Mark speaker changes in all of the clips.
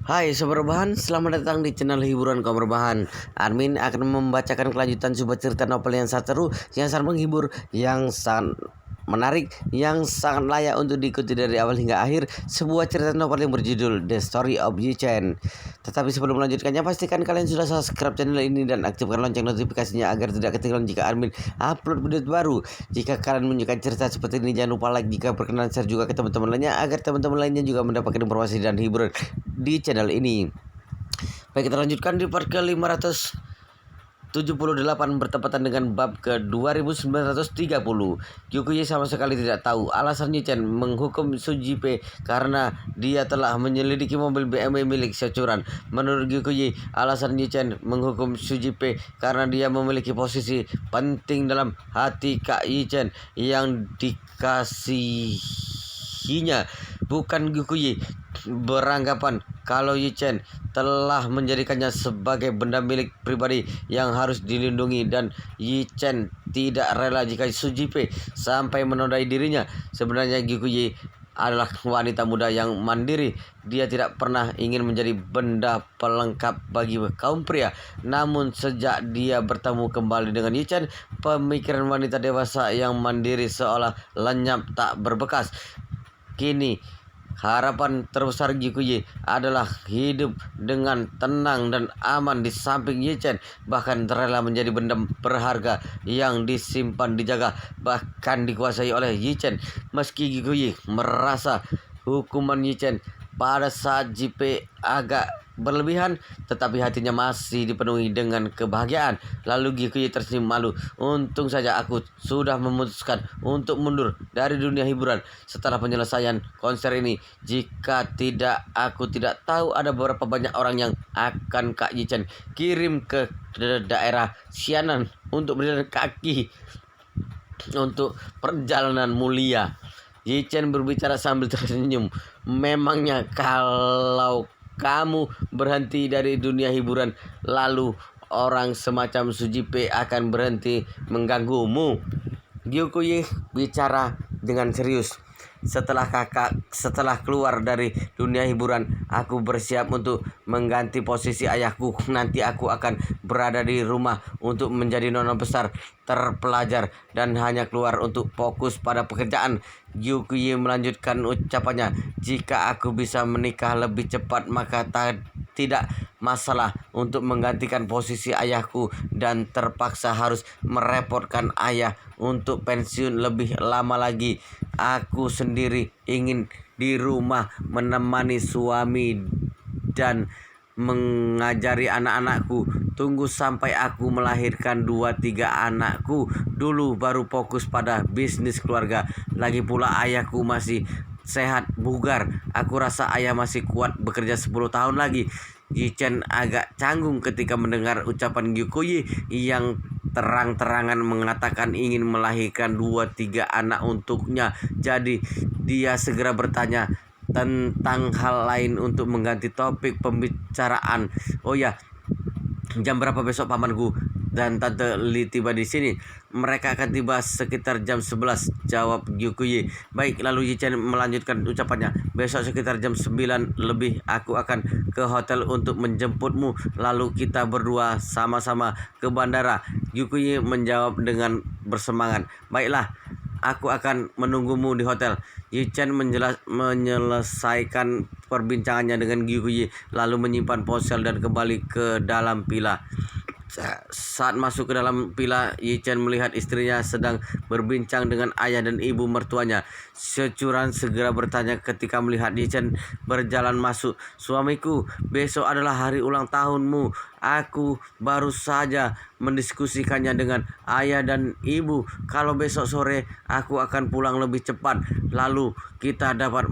Speaker 1: Hai Sobat Rebahan, selamat datang di channel hiburan kaum rebahan. Armin akan membacakan kelanjutan sebuah cerita novel yang sangat seru, yang sangat menghibur, yang sangat menarik, yang sangat layak untuk diikuti dari awal hingga akhir. Sebuah cerita novel yang berjudul The Story of Yi Chen. Tetapi sebelum melanjutkannya, pastikan kalian sudah subscribe channel ini dan aktifkan lonceng notifikasinya agar tidak ketinggalan jika Armin upload video baru. Jika kalian menyukai cerita seperti ini, jangan lupa like, jika berkenan share juga ke teman-teman lainnya agar teman-teman lainnya juga mendapatkan informasi dan hiburan di channel ini. Baik, kita lanjutkan di part ke-578 bertepatan dengan bab ke-2930. Gyukuye sama sekali tidak tahu alasan Yi Chen menghukum Su Jipe karena dia telah menyelidiki mobil BMW milik Securan. Menurut Gyukuye, alasan Yi Chen menghukum Su Jipe karena dia memiliki posisi penting dalam hati Kak Yi Chen yang dikasihinya. Bukan Gyukuye beranggapan kalau Yi Chen telah menjadikannya sebagai benda milik pribadi yang harus dilindungi, dan Yi Chen tidak rela jika Su Jipe sampai menodai dirinya. Sebenarnya Gyukuye adalah wanita muda yang mandiri. Dia tidak pernah ingin menjadi benda pelengkap bagi kaum pria. Namun sejak dia bertemu kembali dengan Yi Chen, pemikiran wanita dewasa yang mandiri seolah lenyap tak berbekas. Kini harapan terbesar Gyukuye adalah hidup dengan tenang dan aman di samping Yi Chen, bahkan rela menjadi benda berharga yang disimpan, dijaga, bahkan dikuasai oleh Yi Chen. Meski Gyukuye merasa hukuman Yi Chen pada saat Jipe agak berlebihan, tetapi hatinya masih dipenuhi dengan kebahagiaan. Lalu Gyukuye tersenyum malu. Untung saja aku sudah memutuskan untuk mundur dari dunia hiburan setelah penyelesaian konser ini. Jika tidak, aku tidak tahu ada beberapa banyak orang yang akan Kak Yi Chen kirim ke daerah Xianan untuk berjalan kaki untuk perjalanan mulia. Yi Chen berbicara sambil tersenyum. Memangnya kalau kamu berhenti dari dunia hiburan, lalu orang semacam Su Jipe akan berhenti mengganggumu? Gyukuye bicara dengan serius. Setelah keluar dari dunia hiburan, aku bersiap untuk mengganti posisi ayahku. Nanti aku akan berada di rumah untuk menjadi nona besar, terpelajar, dan hanya keluar untuk fokus pada pekerjaan. Gyukuye melanjutkan ucapannya. Jika aku bisa menikah lebih cepat, maka tidak masalah untuk menggantikan posisi ayahku, dan terpaksa harus merepotkan ayah untuk pensiun lebih lama lagi. Aku sendiri ingin di rumah menemani suami dan mengajari anak-anakku. Tunggu sampai aku melahirkan 2-3 anakku dulu, baru fokus pada bisnis keluarga. Lagi pula ayahku masih sehat bugar. Aku rasa ayah masih kuat bekerja 10 tahun lagi. Yi Chen agak canggung ketika mendengar ucapan Gyukuye yang terang-terangan mengatakan ingin melahirkan 2-3 anak untuknya. Jadi dia segera bertanya tentang hal lain untuk mengganti topik pembicaraan. Oh ya, jam berapa besok pamanku dan Tante Li tiba di sini? Mereka akan tiba sekitar jam 11, jawab Gyukuye. Baik, lalu Yi Chen melanjutkan ucapannya. Besok sekitar jam 9 lebih aku akan ke hotel untuk menjemputmu. Lalu kita berdua sama-sama ke bandara. Gyukuye menjawab dengan bersemangat. Baiklah, aku akan menunggumu di hotel. Yi Chen menyelesaikan perbincangannya dengan Gyukuye, lalu menyimpan ponsel dan kembali ke dalam villa. Saat masuk ke dalam villa, Yi Chen melihat istrinya sedang berbincang dengan ayah dan ibu mertuanya. Securan segera bertanya ketika melihat Yi Chen berjalan masuk. Suamiku, besok adalah hari ulang tahunmu. Aku baru saja mendiskusikannya dengan ayah dan ibu. Kalau besok sore aku akan pulang lebih cepat. Lalu kita dapat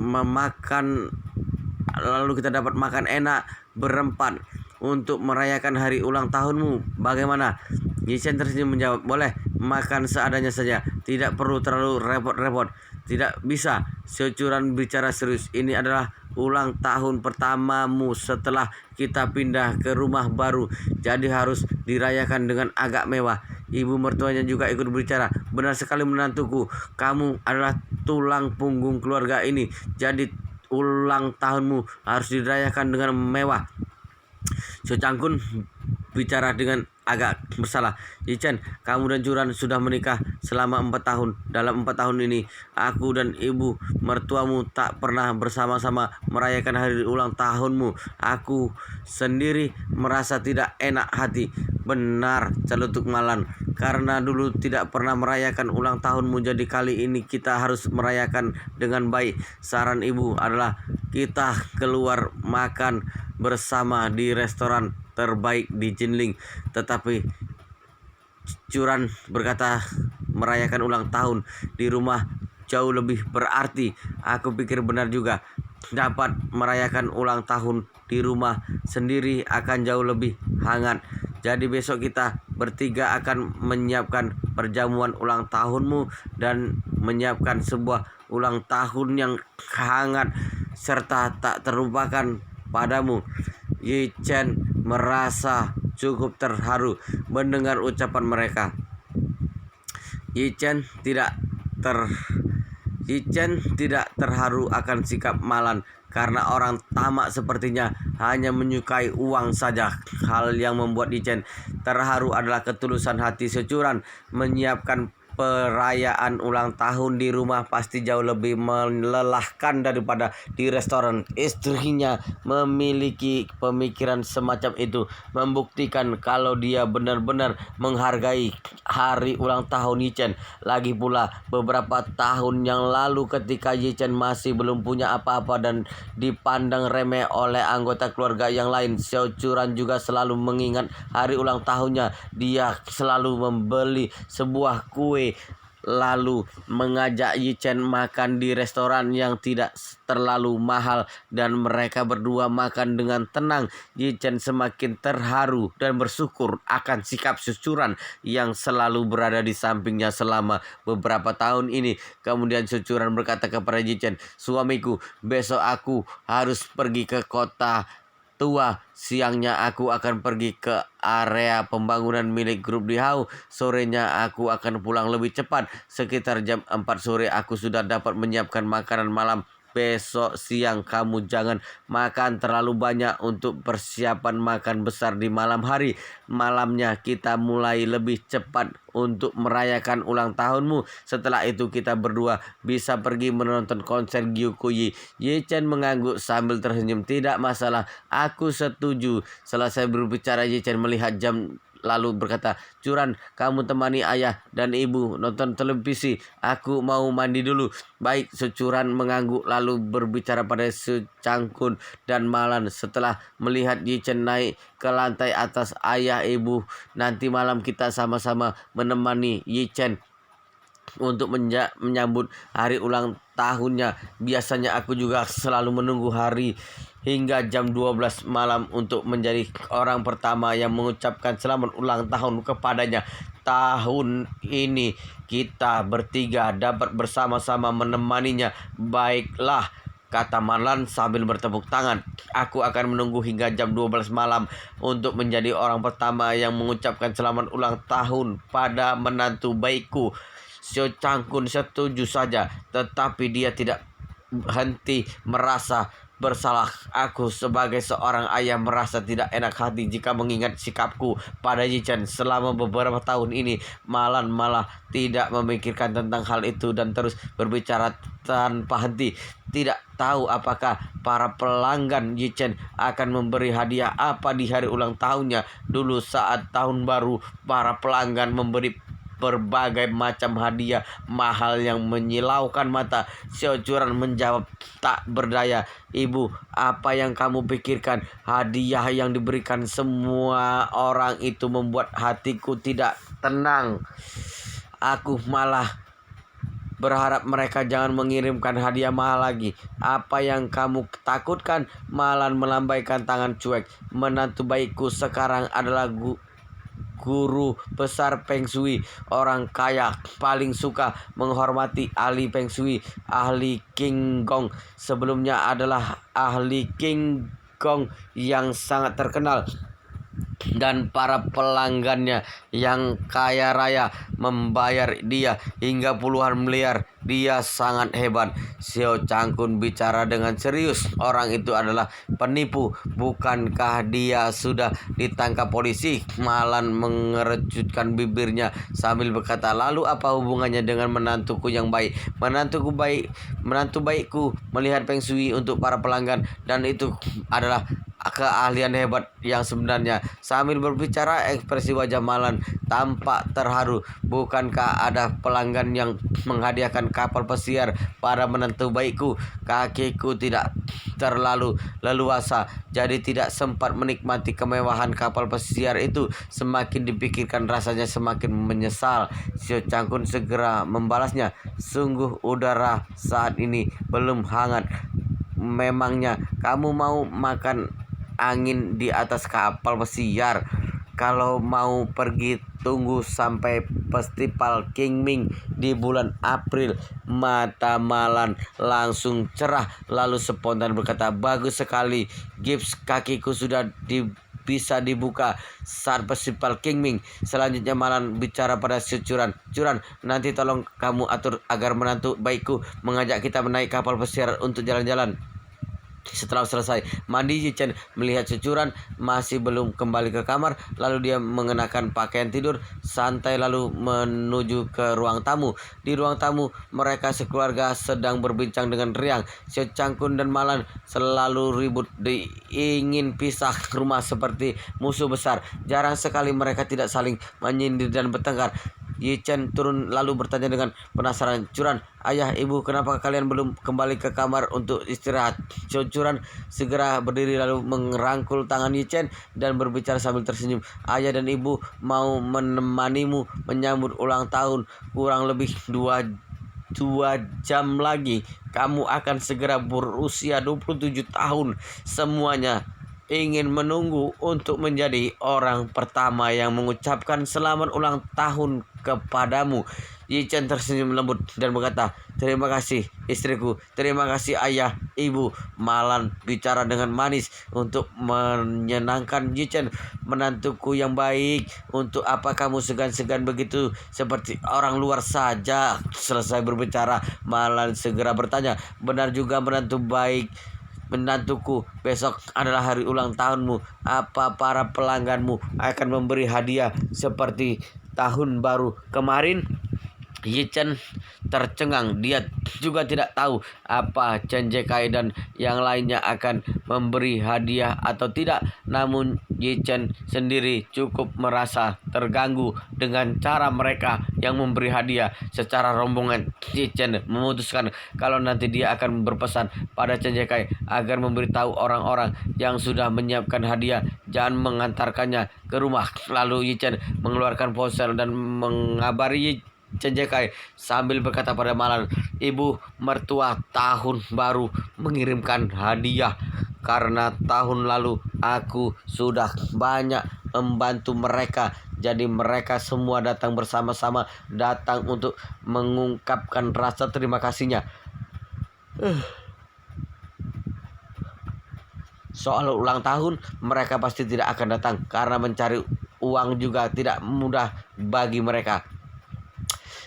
Speaker 1: makan enak berempat untuk merayakan hari ulang tahunmu. Bagaimana? Yi Chen tersenyum menjawab, boleh, makan seadanya saja. Tidak perlu terlalu repot-repot. Tidak bisa. Securan bicara serius. Ini adalah ulang tahun pertamamu setelah kita pindah ke rumah baru, jadi harus dirayakan dengan agak mewah. Ibu mertuanya juga ikut berbicara. Benar sekali menantuku. Kamu adalah tulang punggung keluarga ini. Jadi ulang tahunmu harus dirayakan dengan mewah. Xiao Changkun bicara dengan agak bersalah. Yichen, kamu dan Juran sudah menikah selama 4 tahun. Dalam 4 tahun ini, aku dan ibu mertuamu tak pernah bersama-sama merayakan hari ulang tahunmu. Aku sendiri merasa tidak enak hati. Benar, celutuk Malan. Karena dulu tidak pernah merayakan ulang tahunmu, jadi kali ini kita harus merayakan dengan baik. Saran ibu adalah kita keluar makan bersama di restoran terbaik di Jinling. Tetapi Curan berkata merayakan ulang tahun di rumah jauh lebih berarti. Aku pikir benar juga. Dapat merayakan ulang tahun di rumah sendiri akan jauh lebih hangat. Jadi besok kita bertiga akan menyiapkan perjamuan ulang tahunmu dan menyiapkan sebuah ulang tahun yang hangat serta tak terlupakan padamu. Yi Chen merasa cukup terharu mendengar ucapan mereka. Yi Chen tidak terharu akan sikap Malan karena orang tamak sepertinya hanya menyukai uang saja. Hal yang membuat Yi Chen terharu adalah ketulusan hati Securan. Menyiapkan perayaan ulang tahun di rumah pasti jauh lebih melelahkan daripada di restoran. Istrinya memiliki pemikiran semacam itu membuktikan kalau dia benar-benar menghargai hari ulang tahun Yichen. Lagi pula beberapa tahun yang lalu ketika Yichen masih belum punya apa-apa dan dipandang remeh oleh anggota keluarga yang lain, Xiao Churan juga selalu mengingat hari ulang tahunnya. Dia selalu membeli sebuah kue lalu mengajak Yichen makan di restoran yang tidak terlalu mahal dan mereka berdua makan dengan tenang. Yichen semakin terharu dan bersyukur akan sikap Securan yang selalu berada di sampingnya selama beberapa tahun ini. Kemudian Securan berkata kepada Yichen, "Suamiku, besok aku harus pergi ke kota tua. Siangnya aku akan pergi ke area pembangunan milik grup Dihau. Sorenya aku akan pulang lebih cepat. Sekitar jam 4 sore aku sudah dapat menyiapkan makanan malam. Besok siang kamu jangan makan terlalu banyak untuk persiapan makan besar di malam hari. Malamnya kita mulai lebih cepat untuk merayakan ulang tahunmu. Setelah itu kita berdua bisa pergi menonton konser Gyukuyi." Yi Chen mengangguk sambil tersenyum. "Tidak masalah, aku setuju." Selesai berbicara, Yi Chen melihat jam lalu berkata, "Curan, kamu temani ayah dan ibu nonton televisi. Aku mau mandi dulu." "Baik." Securan mengangguk lalu berbicara pada Secangkun dan Malan. Setelah melihat Yi Chen naik ke lantai atas, "Ayah, ibu, nanti malam kita sama-sama menemani Yi Chen untuk menyambut hari ulang tahunnya. Biasanya aku juga selalu menunggu hari hingga jam 12 malam untuk menjadi orang pertama yang mengucapkan selamat ulang tahun kepadanya. Tahun ini kita bertiga dapat bersama-sama menemaninya." "Baiklah," kata Marlan sambil bertepuk tangan. "Aku akan menunggu hingga jam 12 malam untuk menjadi orang pertama yang mengucapkan selamat ulang tahun pada menantu baikku." Xiao Changkun setuju saja, tetapi dia tidak henti merasa bersalah. "Aku sebagai seorang ayah merasa tidak enak hati jika mengingat sikapku pada Yi Chen selama beberapa tahun ini." Malan malah tidak memikirkan tentang hal itu dan terus berbicara tanpa henti. Tidak tahu apakah para pelanggan Yi Chen akan memberi hadiah apa di hari ulang tahunnya. Dulu saat tahun baru, para pelanggan memberi berbagai macam hadiah mahal yang menyilaukan mata. Xiao Churan menjawab tak berdaya, "Ibu, apa yang kamu pikirkan? Hadiah yang diberikan semua orang itu membuat hatiku tidak tenang. Aku malah berharap mereka jangan mengirimkan hadiah mahal lagi." "Apa yang kamu takutkan?" Malan melambaikan tangan cuek. "Menantu baikku sekarang adalah guru besar Feng Shui. Orang kaya paling suka menghormati ahli Feng Shui. Ahli King Gong sebelumnya adalah ahli King Gong yang sangat terkenal. dan para pelanggannya yang kaya raya membayar dia hingga puluhan miliar. Dia sangat hebat. Xiao Changkun bicara dengan serius. Orang itu adalah penipu. Bukankah dia sudah ditangkap polisi? Malan mengerutkan bibirnya sambil berkata, lalu apa hubungannya dengan menantuku yang baik? Menantu baikku melihat Feng Shui untuk para pelanggan, dan itu adalah keahlian hebat yang sebenarnya. Sambil berbicara, ekspresi wajah Malan tampak terharu. Bukankah ada pelanggan yang menghadiahkan kapal pesiar pada menantu baikku? Kakiku tidak terlalu leluasa, jadi tidak sempat menikmati kemewahan kapal pesiar itu. Semakin dipikirkan rasanya semakin menyesal. Xiao Changkun segera membalasnya, sungguh udara saat ini belum hangat. Memangnya kamu mau makan angin di atas kapal pesiar? Kalau mau pergi, tunggu sampai festival Qingming di bulan April. Mata Malan langsung cerah, lalu spontan berkata, bagus sekali. Gips kakiku sudah bisa dibuka saat festival Qingming. Selanjutnya Malan bicara pada si Curan. Curan, nanti tolong kamu atur agar menantu baikku mengajak kita menaik kapal pesiar untuk jalan-jalan. Setelah selesai mandi, Yi Chen melihat Curan masih belum kembali ke kamar. Lalu dia mengenakan pakaian tidur santai lalu menuju ke ruang tamu. Di ruang tamu, mereka sekeluarga sedang berbincang dengan riang. Xiao Changkun dan Malan selalu ribut, ingin pisah rumah seperti musuh besar. Jarang sekali mereka tidak saling menyindir dan bertengkar. Yi Chen turun lalu bertanya dengan penasaran, Curan, ayah, ibu, kenapa kalian belum kembali ke kamar untuk istirahat? Curan segera berdiri lalu merangkul tangan Yi Chen dan berbicara sambil tersenyum. Ayah dan ibu mau menemanimu menyambut ulang tahun. Kurang lebih dua jam lagi kamu akan segera berusia 27 tahun. Semuanya ingin menunggu untuk menjadi orang pertama yang mengucapkan selamat ulang tahun kepadamu. Yi Chen tersenyum lembut dan berkata, terima kasih istriku, terima kasih ayah, ibu. Malan bicara dengan manis untuk menyenangkan Yi Chen. Menantuku yang baik, untuk apa kamu segan-segan begitu seperti orang luar saja? Selesai berbicara, Malan segera bertanya, benar juga menantu baik. Menantuku, besok adalah hari ulang tahunmu. Apa para pelangganmu akan memberi hadiah seperti tahun baru kemarin? Yi Chen tercengang. Dia juga tidak tahu apa Chen Jekai dan yang lainnya akan memberi hadiah atau tidak. Namun Yi Chen sendiri cukup merasa terganggu dengan cara mereka yang memberi hadiah secara rombongan. Yi Chen memutuskan kalau nanti dia akan berpesan pada Chen Jekai agar memberitahu orang-orang yang sudah menyiapkan hadiah jangan mengantarkannya ke rumah. Lalu Yi Chen mengeluarkan ponsel dan mengabari Chen Jekai sambil berkata pada Malan, ibu mertua tahun baru mengirimkan hadiah. Karena tahun lalu aku sudah banyak membantu mereka, jadi mereka semua datang bersama-sama, datang untuk mengungkapkan rasa terima kasihnya. Soal ulang tahun, mereka pasti tidak akan datang karena mencari uang juga tidak mudah bagi mereka.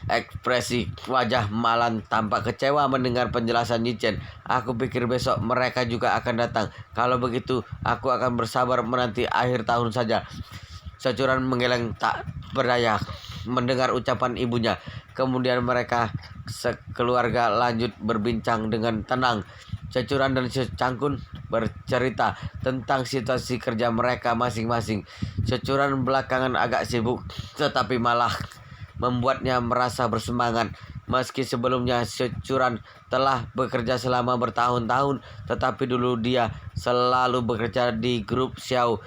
Speaker 1: Ekspresi wajah Malan tampak kecewa mendengar penjelasan Yi Chen. Aku pikir besok mereka juga akan datang. Kalau begitu, aku akan bersabar menanti akhir tahun saja. Curan menggeleng tak berdaya mendengar ucapan ibunya. Kemudian mereka sekeluarga lanjut berbincang dengan tenang. Curan dan Xiao Changkun bercerita tentang situasi kerja mereka masing-masing. Curan belakangan agak sibuk, tetapi malah membuatnya merasa bersemangat. Meski sebelumnya Curan telah bekerja selama bertahun-tahun, tetapi dulu dia selalu bekerja di grup Xiao.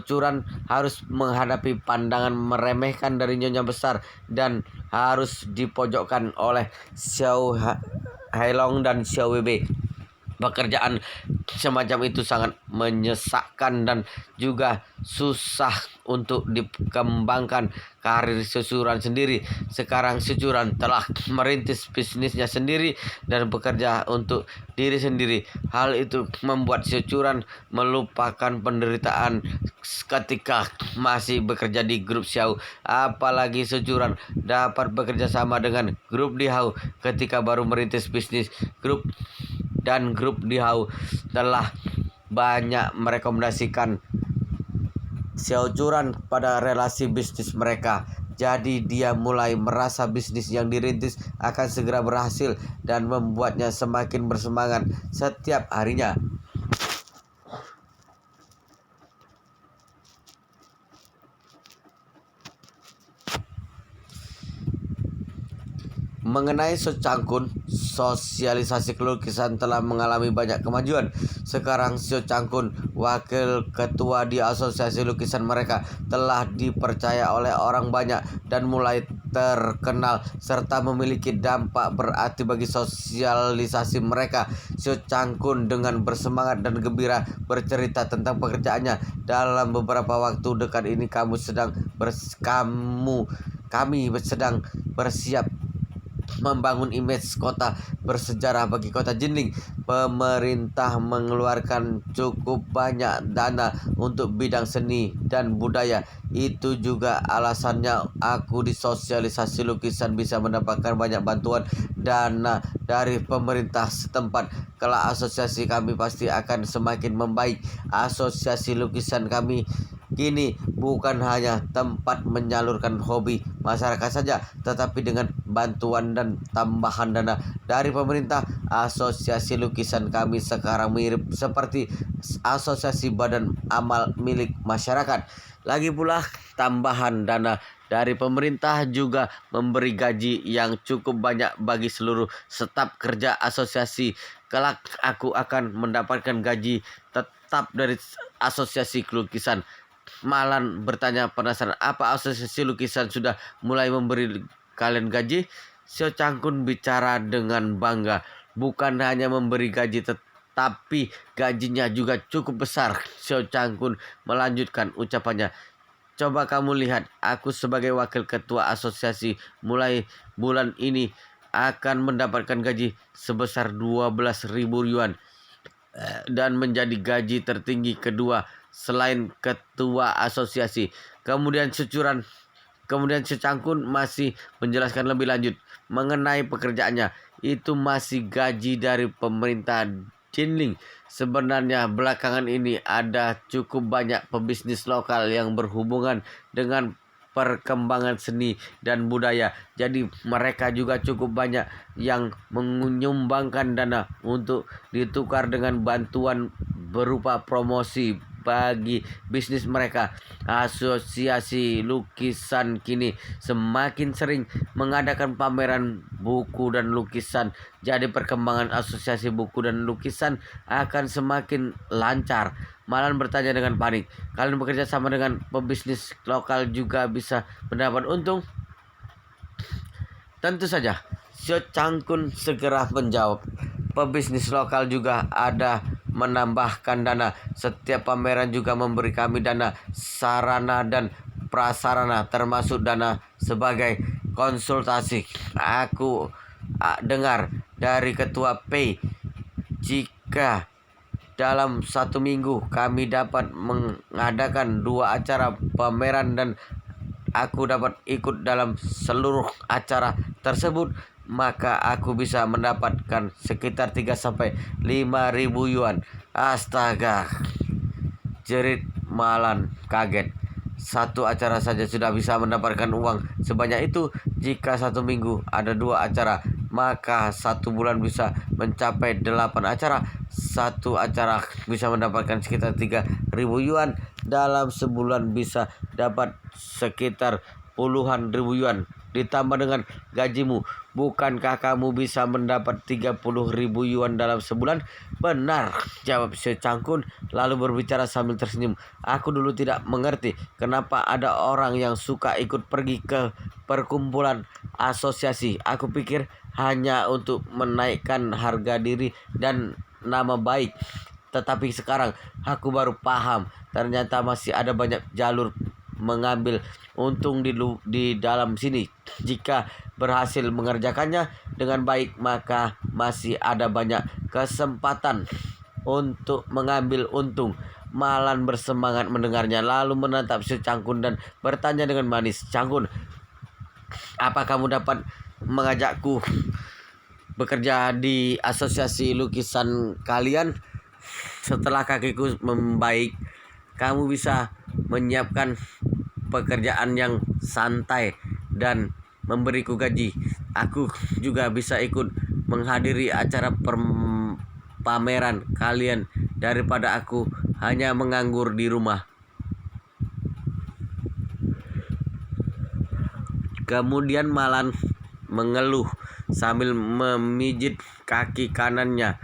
Speaker 1: Curan harus menghadapi pandangan meremehkan dari nyonya besar dan harus dipojokkan oleh Xiao Hailong dan Xiao Wei. Pekerjaan semacam itu sangat menyesakkan dan juga susah untuk dikembangkan karir Securan sendiri. Sekarang Securan telah merintis bisnisnya sendiri dan bekerja untuk diri sendiri. Hal itu membuat Securan melupakan penderitaan ketika masih bekerja di grup Xiao. Apalagi Securan dapat bekerja sama dengan grup Dihau ketika baru merintis bisnis. Grup Dihau telah banyak merekomendasikan Securan pada relasi bisnis mereka. Jadi dia mulai merasa bisnis yang dirintis akan segera berhasil dan membuatnya semakin bersemangat setiap harinya. Mengenai Secangkun, sosialisasi kelukisan telah mengalami banyak kemajuan. Sekarang Secangkun, wakil ketua di asosiasi lukisan mereka, telah dipercaya oleh orang banyak dan mulai terkenal serta memiliki dampak berarti bagi sosialisasi mereka. Secangkun dengan bersemangat dan gembira bercerita tentang pekerjaannya. Dalam beberapa waktu dekat ini kami sedang bersiap membangun image kota bersejarah bagi kota Jinling. Pemerintah mengeluarkan cukup banyak dana untuk bidang seni dan budaya. Itu juga alasannya aku di sosialisasi lukisan bisa mendapatkan banyak bantuan dana dari pemerintah setempat. Kelak asosiasi kami pasti akan semakin membaik. Asosiasi lukisan kami kini bukan hanya tempat menyalurkan hobi masyarakat saja, tetapi dengan bantuan dan tambahan dana dari pemerintah, asosiasi lukisan kami sekarang mirip seperti asosiasi badan amal milik masyarakat. Lagi pula, tambahan dana dari pemerintah juga memberi gaji yang cukup banyak bagi seluruh staf kerja asosiasi. Kelak aku akan mendapatkan gaji tetap dari asosiasi lukisan. Malan bertanya penasaran, apa asosiasi lukisan sudah mulai memberi kalian gaji? Sio Cangkun bicara dengan bangga. Bukan hanya memberi gaji tetapi gajinya juga cukup besar. Sio Cangkun melanjutkan ucapannya. Coba kamu lihat, aku sebagai wakil ketua asosiasi mulai bulan ini akan mendapatkan gaji sebesar 12.000 yuan dan menjadi gaji tertinggi kedua selain ketua asosiasi. Kemudian Secangkun masih menjelaskan lebih lanjut mengenai pekerjaannya. Itu masih gaji dari pemerintah Jinling. Sebenarnya belakangan ini ada cukup banyak pebisnis lokal yang berhubungan dengan perkembangan seni dan budaya. Jadi mereka juga cukup banyak yang menyumbangkan dana untuk ditukar dengan bantuan berupa promosi bagi bisnis mereka. Asosiasi lukisan kini semakin sering mengadakan pameran buku dan lukisan. Jadi perkembangan asosiasi buku dan lukisan akan semakin lancar. Malan bertanya dengan panik, kalian bekerja sama dengan pebisnis lokal juga bisa mendapat untung? Tentu saja, Sio Cangkun segera menjawab. Pebisnis lokal juga ada menambahkan dana. Setiap pameran juga memberi kami dana sarana dan prasarana, termasuk dana sebagai konsultasi. Aku dengar dari ketua P, jika dalam 1 minggu kami dapat mengadakan 2 acara pameran dan aku dapat ikut dalam seluruh acara tersebut, maka aku bisa mendapatkan sekitar 3 sampai 5 ribu yuan. Astaga, jerit Malan kaget. Satu acara saja sudah bisa mendapatkan uang sebanyak itu. Jika 1 minggu ada 2 acara, maka 1 bulan bisa mencapai 8 acara. Satu acara bisa mendapatkan sekitar 3.000 yuan. Dalam sebulan bisa dapat sekitar puluhan ribu yuan. Ditambah dengan gajimu, bukankah kamu bisa mendapat 30.000 yuan dalam sebulan? Benar, jawab Sio Cangkun lalu berbicara sambil tersenyum. Aku dulu tidak mengerti kenapa ada orang yang suka ikut pergi ke perkumpulan asosiasi. Aku pikir hanya untuk menaikkan harga diri dan nama baik. Tetapi sekarang aku baru paham, ternyata masih ada banyak jalur mengambil untung di dalam sini. Jika berhasil mengerjakannya dengan baik, maka masih ada banyak kesempatan untuk mengambil untung. Malan bersemangat mendengarnya, lalu menatap si Cangkun dan bertanya dengan manis, "Cangkun, apa kamu dapat mengajakku bekerja di asosiasi lukisan kalian? Setelah kakiku membaik, kamu bisa menyiapkan pekerjaan yang santai dan memberiku gaji. Aku juga bisa ikut menghadiri acara pameran kalian daripada aku hanya menganggur di rumah." Kemudian Malan mengeluh sambil memijit kaki kanannya.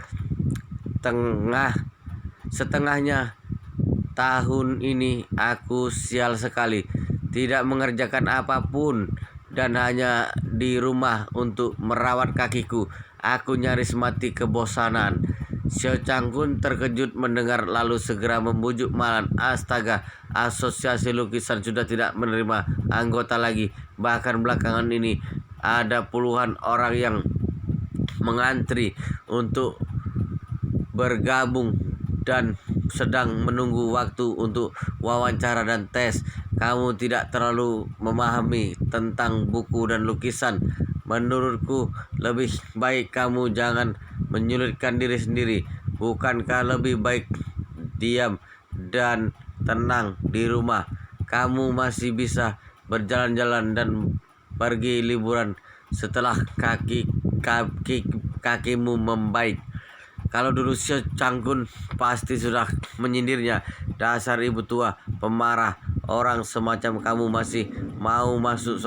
Speaker 1: Setengahnya tahun ini aku sial sekali, tidak mengerjakan apapun dan hanya di rumah untuk merawat kakiku. Aku nyaris mati kebosanan. Xiao Changkun terkejut mendengar lalu segera membujuk Malan. Astaga, asosiasi lukisan sudah tidak menerima anggota lagi. Bahkan belakangan ini ada puluhan orang yang mengantri untuk bergabung dan sedang menunggu waktu untuk wawancara dan tes. Kamu tidak terlalu memahami tentang buku dan lukisan. Menurutku lebih baik kamu jangan menyulitkan diri sendiri. Bukankah lebih baik diam dan tenang di rumah? Kamu masih bisa berjalan-jalan dan pergi liburan setelah kakimu membaik. Kalau dulu Xiao Changkun pasti sudah menyindirnya. Dasar ibu tua, pemarah, orang semacam kamu masih mau masuk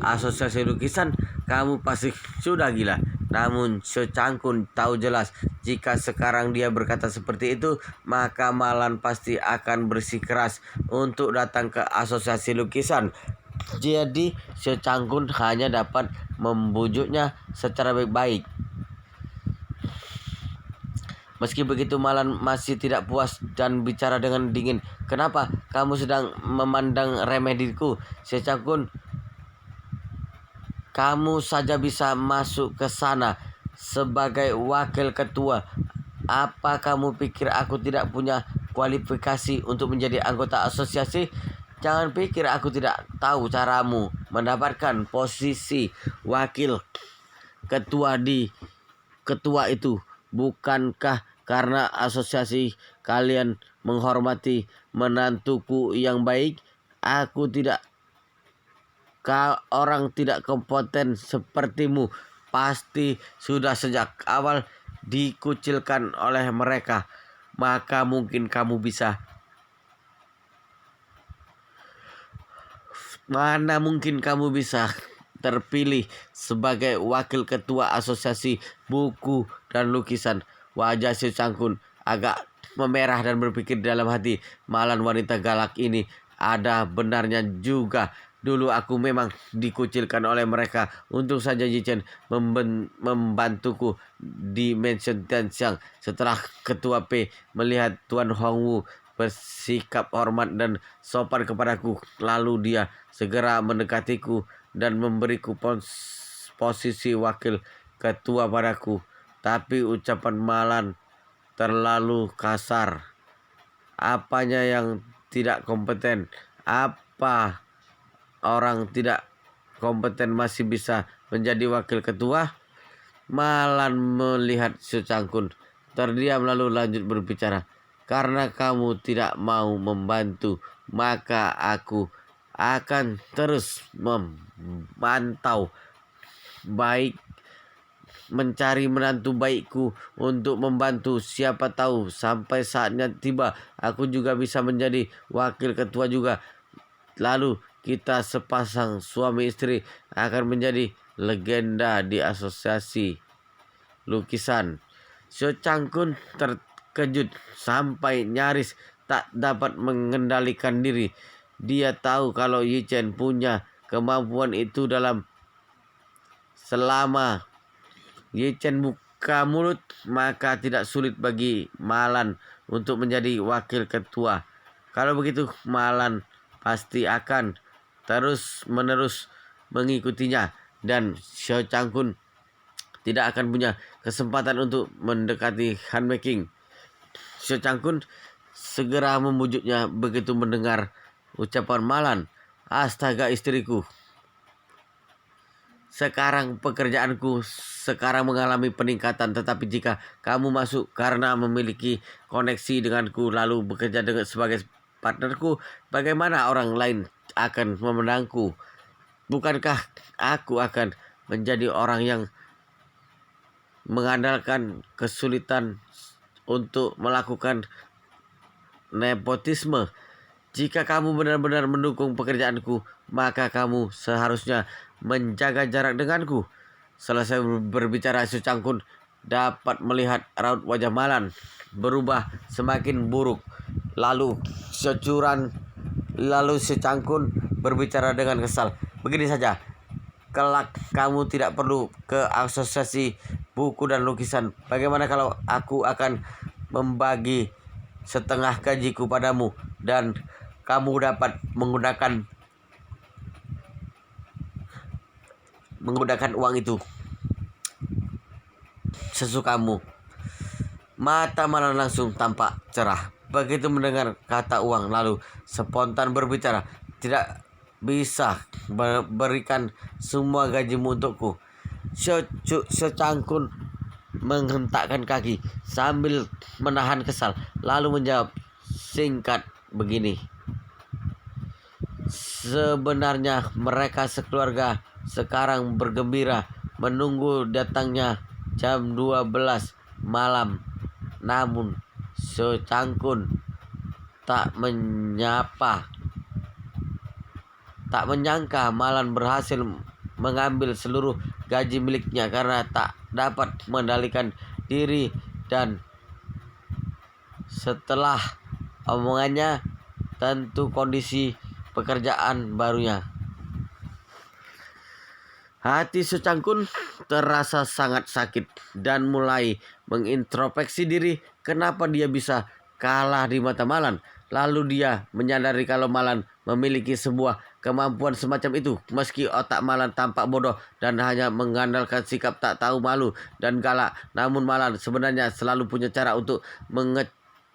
Speaker 1: asosiasi lukisan, kamu pasti sudah gila. Namun Xiao Changkun tahu jelas jika sekarang dia berkata seperti itu, maka Malan pasti akan bersikeras untuk datang ke asosiasi lukisan. Jadi Xiao Changkun hanya dapat membujuknya secara baik-baik. Meski begitu, Malan masih tidak puas dan bicara dengan dingin. "Kenapa kamu sedang memandang remeh diriku, Xiao Changkun? Kamu saja bisa masuk ke sana sebagai wakil ketua. Apa kamu pikir aku tidak punya kualifikasi untuk menjadi anggota asosiasi? Jangan pikir aku tidak tahu caramu mendapatkan posisi wakil ketua itu. Bukankah karena asosiasi kalian menghormati menantuku yang baik? Aku tidak orang tidak kompeten sepertimu pasti sudah sejak awal dikucilkan oleh mereka. Maka mungkin kamu bisa Mana mungkin kamu bisa terpilih sebagai wakil ketua asosiasi buku dan lukisan?" Wajah si Cangkun agak memerah dan berpikir dalam hati, "Malan wanita galak ini ada benarnya juga. Dulu aku memang dikucilkan oleh mereka. Untung saja Yichen membantuku di Mansion Tianxiang. Setelah ketua P melihat Tuan Hongwu bersikap hormat dan sopan kepadaku, lalu dia segera mendekatiku dan memberiku posisi wakil ketua padaku. Tapi ucapan Malan terlalu kasar. Apanya yang tidak kompeten? Apa orang tidak kompeten masih bisa menjadi wakil ketua?" Malan melihat Su Cangkun terdiam lalu lanjut berbicara. "Karena kamu tidak mau membantu, maka aku akan terus memantau baik, mencari menantu baikku untuk membantu. Siapa tahu sampai saatnya tiba, aku juga bisa menjadi wakil ketua juga. Lalu kita sepasang suami istri akan menjadi legenda di asosiasi lukisan." Xiao Changkun terkejut sampai nyaris tak dapat mengendalikan diri. Dia tahu kalau Yichen punya kemampuan itu selama Yichen buka mulut, maka tidak sulit bagi Malan untuk menjadi wakil ketua. Kalau begitu, Malan pasti akan terus-menerus mengikutinya, dan Xiao Changkun tidak akan punya kesempatan untuk mendekati Han Meking. Xiao Changkun segera membujuknya begitu mendengar ucapan Malan. Astaga istriku, sekarang pekerjaanku sekarang mengalami peningkatan, tetapi jika kamu masuk karena memiliki koneksi denganku lalu bekerja sebagai partnerku, bagaimana orang lain akan memandangku? Bukankah aku akan menjadi orang yang mengandalkan kesulitan untuk melakukan nepotisme? Jika kamu benar-benar mendukung pekerjaanku, maka kamu seharusnya menjaga jarak denganku. Selesai berbicara, Xiao Changkun dapat melihat raut wajah Malan berubah semakin buruk. Lalu Xiao Changkun berbicara dengan kesal. Begini saja, kelak kamu tidak perlu ke asosiasi buku dan lukisan. Bagaimana kalau aku akan membagi setengah gajiku padamu dan kamu dapat menggunakan uang itu sesukamu. Mata Malan langsung tampak cerah begitu mendengar kata uang, lalu spontan berbicara, tidak bisa berikan semua gajimu untukku. Xiao Changkun menghentakkan kaki sambil menahan kesal, lalu menjawab singkat begini. Sebenarnya mereka sekeluarga sekarang bergembira menunggu datangnya jam 12 malam. Namun Xiao Changkun tak menyangka Malan berhasil mengambil seluruh gaji miliknya karena tak dapat mengendalikan diri, dan setelah omongannya tentu kondisi pekerjaan barunya. Hati Xiao Changkun terasa sangat sakit dan mulai mengintrospeksi diri kenapa dia bisa kalah di mata Malan. Lalu dia menyadari kalau Malan memiliki sebuah kemampuan semacam itu. Meski otak Malan tampak bodoh dan hanya mengandalkan sikap tak tahu malu dan galak, namun Malan sebenarnya selalu punya cara untuk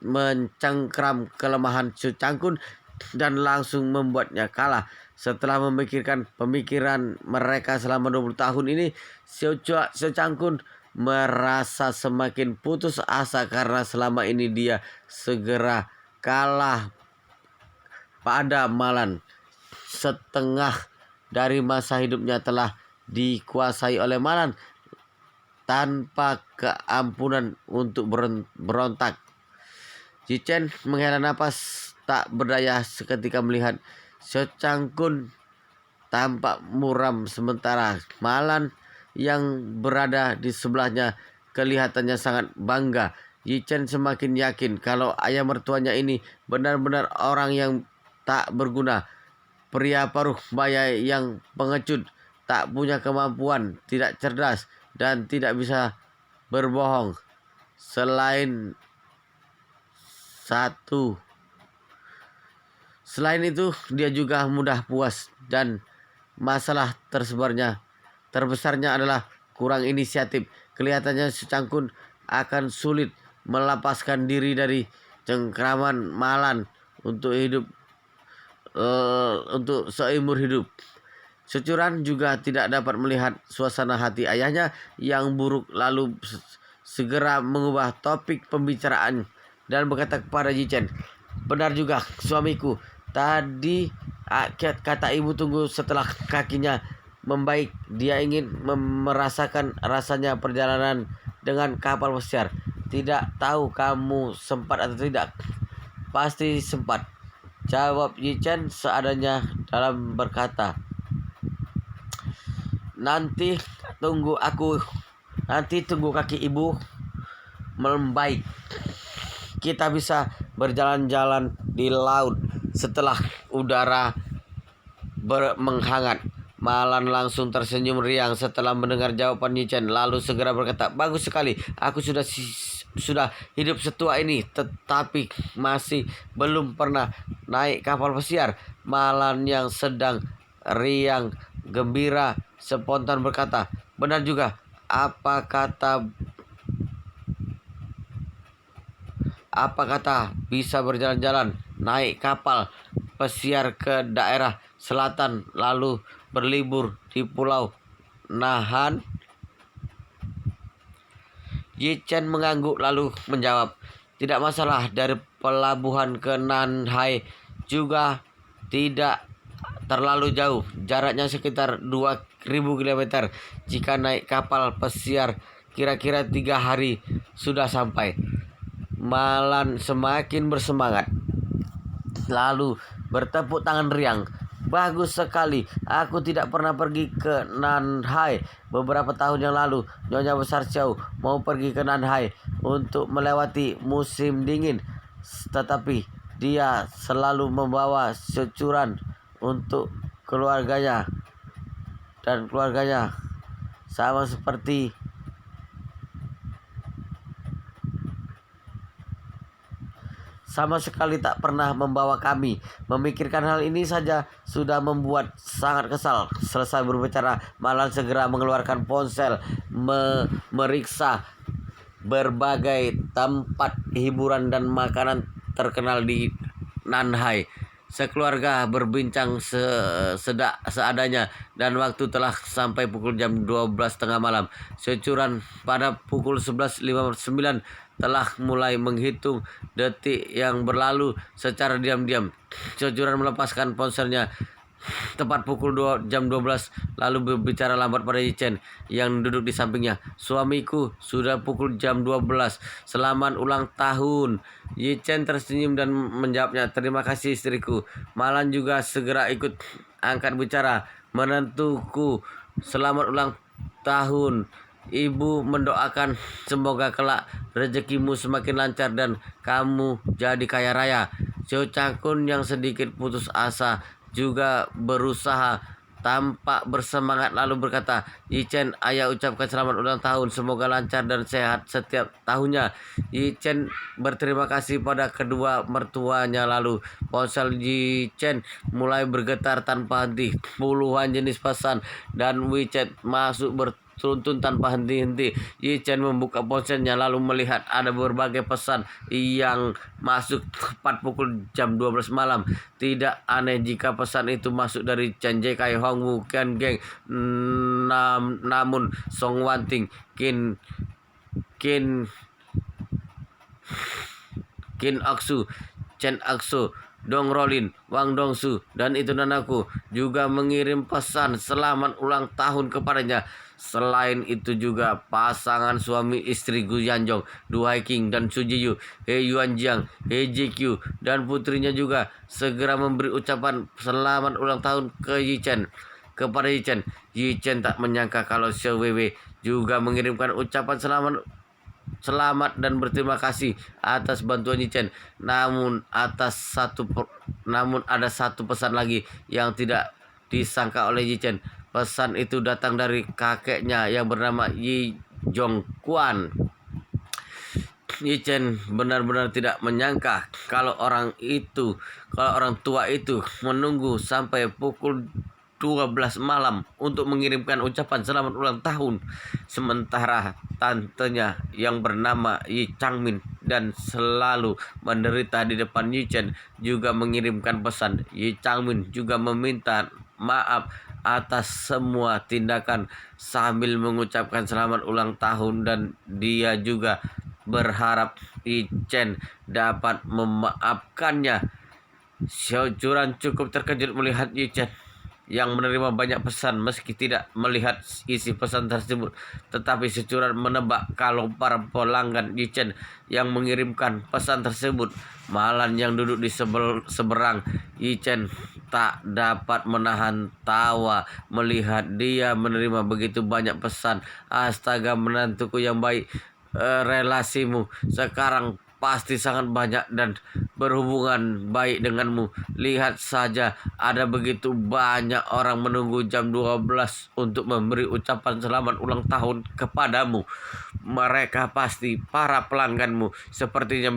Speaker 1: mencengkram kelemahan Xiao Changkun dan langsung membuatnya kalah. Setelah memikirkan pemikiran mereka selama 20 tahun ini, Xiao Changkun merasa semakin putus asa karena selama ini dia segera kalah pada Malan. Setengah dari masa hidupnya telah dikuasai oleh Malan tanpa keampunan untuk berontak. Yichen menghela napas tak berdaya seketika melihat Xiao Changkun tampak muram, sementara Malan yang berada di sebelahnya kelihatannya sangat bangga. Yichen semakin yakin kalau ayah mertuanya ini benar-benar orang yang tak berguna, pria paruh baya yang pengecut, tak punya kemampuan, tidak cerdas, dan tidak bisa berbohong. Selain itu, dia juga mudah puas, dan masalah terbesarnya adalah kurang inisiatif. Kelihatannya Xiao Changkun akan sulit melepaskan diri dari cengkraman Malan untuk seumur hidup. Securan juga tidak dapat melihat suasana hati ayahnya yang buruk, lalu segera mengubah topik pembicaraan dan berkata kepada Yichen, benar juga suamiku. Tadi kata ibu tunggu setelah kakinya membaik. Dia ingin merasakan rasanya perjalanan dengan kapal pesiar. Tidak tahu kamu sempat atau tidak? Pasti sempat, jawab Yichen seadanya dalam berkata, Nanti tunggu kaki ibu membaik. Kita bisa berjalan-jalan di laut setelah udara menghangat. Malan langsung tersenyum riang setelah mendengar jawaban Yi Chen, lalu segera berkata, "Bagus sekali, aku sudah hidup setua ini, tetapi masih belum pernah naik kapal pesiar." Malan yang sedang riang gembira spontan berkata, "Benar juga, apa kata bisa berjalan-jalan naik kapal pesiar ke daerah selatan lalu berlibur di Pulau Nahan?" Yi Chen mengangguk lalu menjawab, "Tidak masalah, dari pelabuhan ke Nanhai juga tidak terlalu jauh. Jaraknya sekitar 2.000 kilometer. Jika naik kapal pesiar kira-kira 3 hari sudah sampai." Malan semakin bersemangat, lalu bertepuk tangan riang. "Bagus sekali. Aku tidak pernah pergi ke Nanhai. Beberapa tahun yang lalu, Nyonya Besar Xiao mau pergi ke Nanhai untuk melewati musim dingin. Tetapi dia selalu membawa securan untuk keluarganya. Dan keluarganya sama sekali tak pernah membawa kami. Memikirkan hal ini saja sudah membuat sangat kesal." Selesai berbicara, Malan segera mengeluarkan ponsel, meriksa berbagai tempat hiburan dan makanan terkenal di Nanhai. Sekeluarga berbincang seadanya, dan waktu telah sampai pukul jam 12 tengah malam. Securan pada pukul 11.59 telah mulai menghitung detik yang berlalu secara diam-diam. Securan melepaskan ponselnya tepat pukul jam 12, lalu berbicara lambat pada Yi Chen yang duduk di sampingnya. "Suamiku, sudah pukul jam 12. Selamat ulang tahun." Yi Chen tersenyum dan menjawabnya, "Terima kasih istriku." Malan juga segera ikut angkat bicara, "Menantuku, selamat ulang tahun. Ibu mendoakan semoga kelak rezekimu semakin lancar dan kamu jadi kaya raya." Xiao Changkun yang sedikit putus asa juga berusaha tampak bersemangat lalu berkata, "Yi Chen, ayah ucapkan selamat ulang tahun. Semoga lancar dan sehat setiap tahunnya." Yi Chen berterima kasih pada kedua mertuanya, lalu ponsel Yi Chen mulai bergetar tanpa henti. Puluhan jenis pesan dan WeChat masuk beruntun tanpa henti-henti. Yi Chen membuka ponselnya lalu melihat ada berbagai pesan yang masuk tepat pukul jam 12 malam. Tidak aneh jika pesan itu masuk dari Chen Jekai, Hong Wu, Ken Geng, namun Song Wanting, Kin Aksu, Chen Aksu, Dong Rolin, Wang Dongsu, dan itu nanaku juga mengirim pesan selamat ulang tahun kepadanya. Selain itu juga pasangan suami istri Gu Yanjong, Du Haiking, dan Su Jiyu, He Yuanjiang, He Jikyu, dan putrinya juga segera memberi ucapan selamat ulang tahun kepada Yi Chen. Yi Chen tak menyangka kalau Xiao Weiwei juga mengirimkan ucapan selamat dan berterima kasih atas bantuan Yi Chen. Namun ada satu pesan lagi yang tidak disangka oleh Yi Chen. Pesan itu datang dari kakeknya yang bernama Yi Zhongquan. Yi Chen benar-benar tidak menyangka kalau orang tua itu menunggu sampai pukul 12 malam untuk mengirimkan ucapan selamat ulang tahun. Sementara tantenya yang bernama Yi Changmin dan selalu menderita di depan Yi Chen juga mengirimkan pesan. Yi Changmin juga meminta maaf atas semua tindakan sambil mengucapkan selamat ulang tahun, dan dia juga berharap Yi Chen dapat memaafkannya. Xiao Juran cukup terkejut melihat Yi Chen yang menerima banyak pesan meski tidak melihat isi pesan tersebut. Tetapi securan menebak kalau para pelanggan Yi Chen yang mengirimkan pesan tersebut. Malan yang duduk di seberang Yi Chen tak dapat menahan tawa melihat dia menerima begitu banyak pesan. "Astaga, menantuku yang baik, relasimu sekarang pasti sangat banyak dan berhubungan baik denganmu. Lihat saja, ada begitu banyak orang menunggu jam 12 untuk memberi ucapan selamat ulang tahun kepadamu. Mereka pasti para pelangganmu. Sepertinya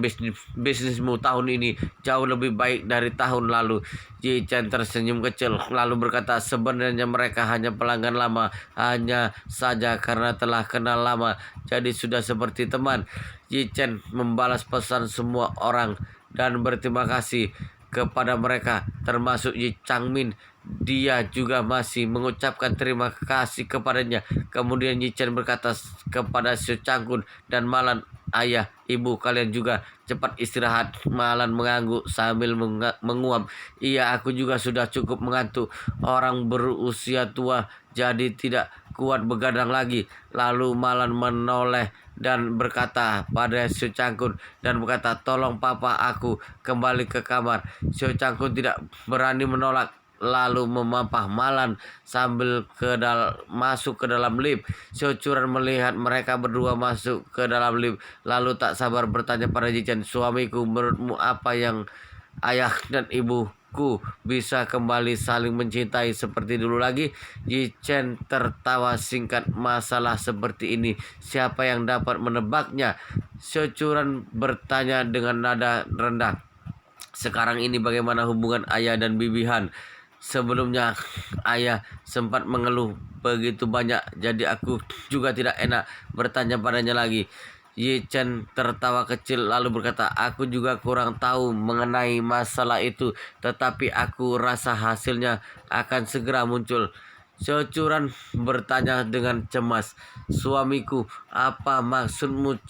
Speaker 1: bisnismu tahun ini jauh lebih baik dari tahun lalu. Yi Chen tersenyum kecil lalu berkata, sebenarnya mereka hanya pelanggan lama, hanya saja karena telah kenal lama, jadi sudah seperti teman. Yi Chen membalas pesan semua orang dan berterima kasih kepada mereka, termasuk Yi Changmin. Dia juga masih mengucapkan terima kasih kepadanya. Kemudian Yi Chen berkata kepada Xiu Changkun dan Malan, ayah, ibu, kalian juga cepat istirahat. Malan mengangguk sambil menguap. Iya, aku juga sudah cukup mengantuk. Orang berusia tua jadi tidak kuat begadang lagi. Lalu Malan menoleh dan berkata pada Xiu Changkun dan berkata, tolong papa aku kembali ke kamar. Xiu Changkun tidak berani menolak, lalu memampah Malan sambil masuk ke dalam lift. Xiu Churan melihat mereka berdua masuk ke dalam lift, lalu tak sabar bertanya pada Yi Chen, suamiku, menurutmu apa yang ayah dan ibuku bisa kembali saling mencintai seperti dulu lagi? Yi Chen tertawa singkat, masalah seperti ini siapa yang dapat menebaknya? Xiu Churan bertanya dengan nada rendah, sekarang ini bagaimana hubungan ayah dan Bibi Han? Sebelumnya ayah sempat mengeluh begitu banyak, jadi aku juga tidak enak bertanya padanya lagi. Yi Chen tertawa kecil lalu berkata, aku juga kurang tahu mengenai masalah itu, tetapi aku rasa hasilnya akan segera muncul. Xiu Churan bertanya dengan cemas, suamiku, apa maksudmu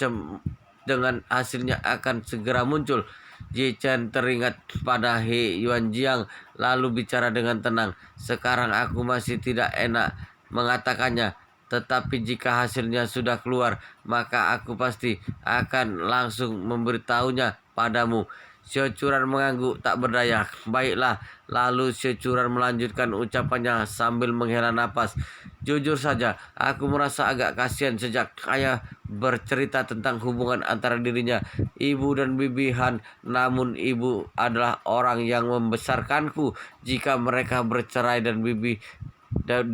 Speaker 1: dengan hasilnya akan segera muncul? Yi Chen teringat pada He Yuanjiang lalu bicara dengan tenang, sekarang aku masih tidak enak mengatakannya, tetapi jika hasilnya sudah keluar, maka aku pasti akan langsung memberitahunya padamu. Xiu Churan mengangguk tak berdaya. Baiklah, lalu Xiu Churan melanjutkan ucapannya sambil menghela napas. Jujur saja, aku merasa agak kasihan sejak ayah bercerita tentang hubungan antara dirinya, ibu dan Bibi Han. Namun ibu adalah orang yang membesarkanku. Jika mereka bercerai demi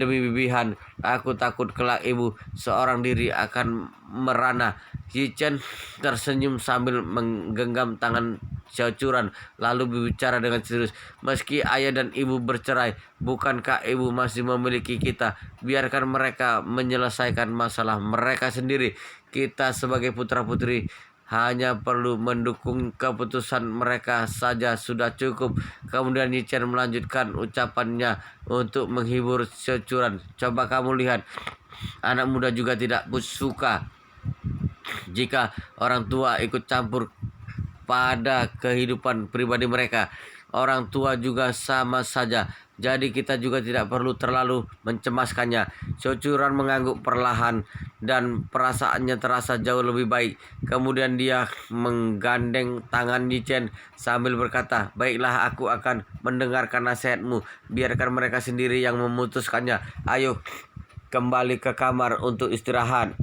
Speaker 1: Bibi Han, aku takut kelak ibu seorang diri akan merana. Yi Chen tersenyum sambil menggenggam tangan Xiu Churan lalu berbicara dengan serius, meski ayah dan ibu bercerai, bukankah ibu masih memiliki kita? Biarkan mereka menyelesaikan masalah mereka sendiri. Kita sebagai putra-putri hanya perlu mendukung keputusan mereka saja sudah cukup. Kemudian Yi Chen melanjutkan ucapannya untuk menghibur Xiu Churan. Coba kamu lihat, anak muda juga tidak suka jika orang tua ikut campur pada kehidupan pribadi mereka. Orang tua juga sama saja, jadi kita juga tidak perlu terlalu mencemaskannya. Xiu Churan mengangguk perlahan dan perasaannya terasa jauh lebih baik. Kemudian dia menggandeng tangan Yi Chen sambil berkata, baiklah, aku akan mendengarkan nasihatmu. Biarkan mereka sendiri yang memutuskannya. Ayo kembali ke kamar untuk istirahat.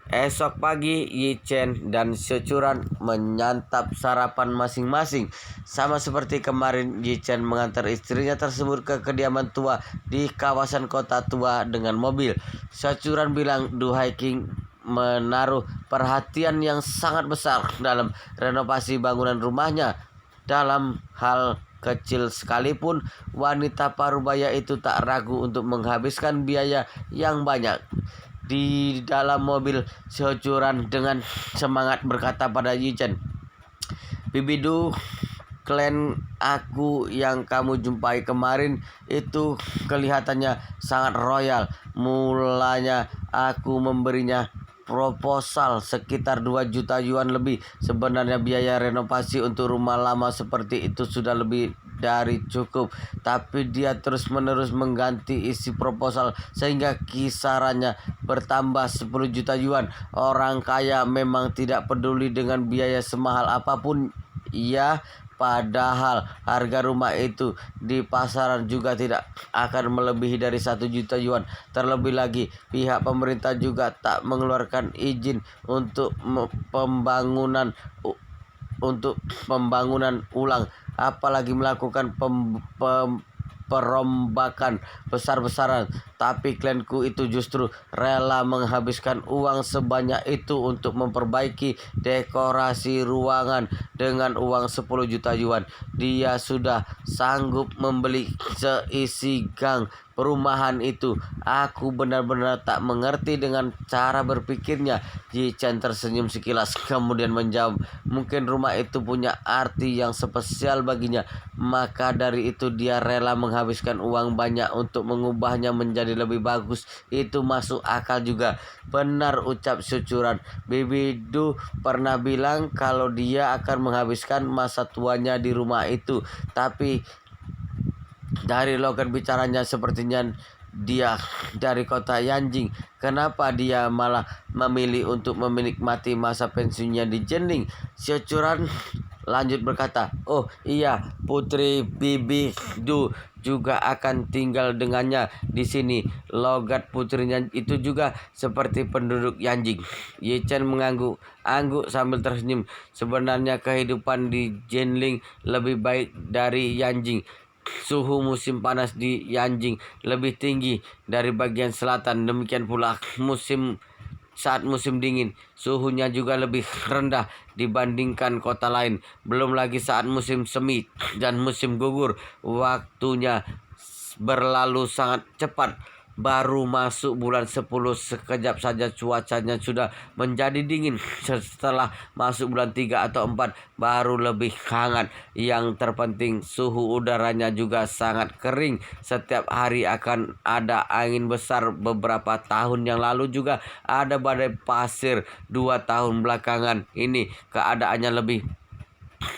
Speaker 1: Esok pagi, Yi Chen dan Xiu Churan menyantap sarapan masing-masing. Sama seperti kemarin, Yi Chen mengantar istrinya tersebut ke kediaman tua di kawasan kota tua dengan mobil. Xiu Churan bilang, duhai King, menaruh perhatian yang sangat besar dalam renovasi bangunan rumahnya. Dalam hal kecil sekalipun, wanita parubaya itu tak ragu untuk menghabiskan biaya yang banyak. Di dalam mobil, Xiu Churan dengan semangat berkata pada Yi Chen, Bibidu, klien aku yang kamu jumpai kemarin itu kelihatannya sangat royal. Mulanya aku memberinya proposal sekitar 2 juta yuan lebih. Sebenarnya biaya renovasi untuk rumah lama seperti itu sudah lebih dari cukup, tapi dia terus-menerus mengganti isi proposal sehingga kisarannya bertambah 10 juta yuan. Orang kaya memang tidak peduli dengan biaya semahal apapun, ya. Padahal harga rumah itu di pasaran juga tidak akan melebihi dari 1 juta yuan. Terlebih lagi, pihak pemerintah juga tak mengeluarkan izin untuk pembangunan untuk pembangunan ulang, apalagi melakukan perombakan besar-besaran. Tapi klienku itu justru rela menghabiskan uang sebanyak itu untuk memperbaiki dekorasi ruangan dengan uang 10 juta yuan. Dia sudah sanggup membeli seisi gang perumahan itu. Aku benar-benar tak mengerti dengan cara berpikirnya. Yi Chen tersenyum sekilas kemudian menjawab, mungkin rumah itu punya arti yang spesial baginya. Maka dari itu dia rela menghabiskan uang banyak untuk mengubahnya menjadi lebih bagus. Itu masuk akal juga. Benar ucap Syucuran. Bibi Du pernah bilang kalau dia akan menghabiskan masa tuanya di rumah itu. Tapi dari logat bicaranya sepertinya dia dari kota Yanjing. Kenapa dia malah memilih untuk menikmati masa pensiunnya di Jenling? Syucuran lanjut berkata, oh iya, putri Bibi Du juga akan tinggal dengannya di sini. Logat putrinya itu juga seperti penduduk Yanjing. Ye Chen mengangguk sambil tersenyum. Sebenarnya kehidupan di Jenling lebih baik dari Yanjing. Suhu musim panas di Yanjing lebih tinggi dari bagian selatan. Demikian pula saat musim dingin, suhunya juga lebih rendah dibandingkan kota lain. Belum lagi saat musim semi dan musim gugur, waktunya berlalu sangat cepat. Baru masuk bulan 10 sekejap saja cuacanya sudah menjadi dingin. Setelah masuk bulan 3 atau 4 baru lebih hangat. Yang terpenting suhu udaranya juga sangat kering. Setiap hari akan ada angin besar. Beberapa tahun yang lalu juga ada badai pasir. 2 tahun belakangan ini keadaannya lebih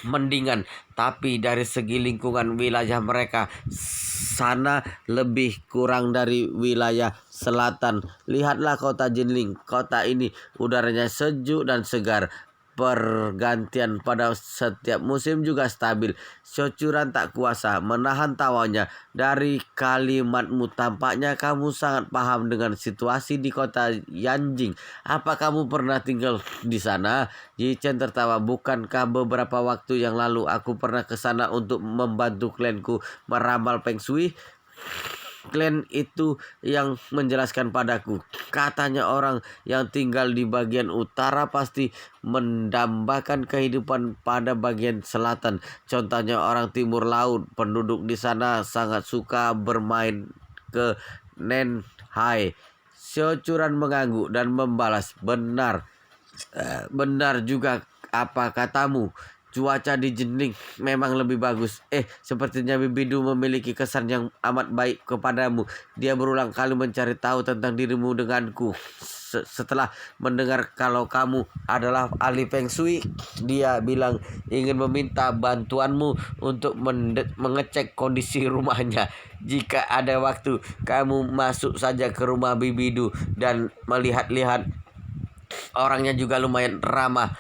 Speaker 1: mendingan, tapi dari segi lingkungan wilayah mereka sana lebih kurang dari wilayah selatan. Lihatlah kota Jinling. Kota ini udaranya sejuk dan segar. Pergantian pada setiap musim juga stabil. Syucuran tak kuasa menahan tawanya. Dari kalimatmu tampaknya kamu sangat paham dengan situasi di kota Yanjing. Apa kamu pernah tinggal di sana? Yi Chen tertawa. Bukankah beberapa waktu yang lalu aku pernah ke sana untuk membantu klienku meramal Feng Shui? Klien itu yang menjelaskan padaku. Katanya orang yang tinggal di bagian utara pasti mendambakan kehidupan pada bagian selatan. Contohnya orang timur laut. Penduduk di sana sangat suka bermain ke Nenhai. Syucuran mengangguk dan membalas, benar. Benar juga apa katamu. Cuaca di Jenling memang lebih bagus. Sepertinya Bibi Du memiliki kesan yang amat baik kepadamu. Dia berulang kali mencari tahu tentang dirimu denganku. Setelah mendengar kalau kamu adalah ahli Feng Shui, dia bilang ingin meminta bantuanmu untuk mengecek kondisi rumahnya. Jika ada waktu, kamu masuk saja ke rumah Bibi Du dan melihat-lihat. Orangnya juga lumayan ramah.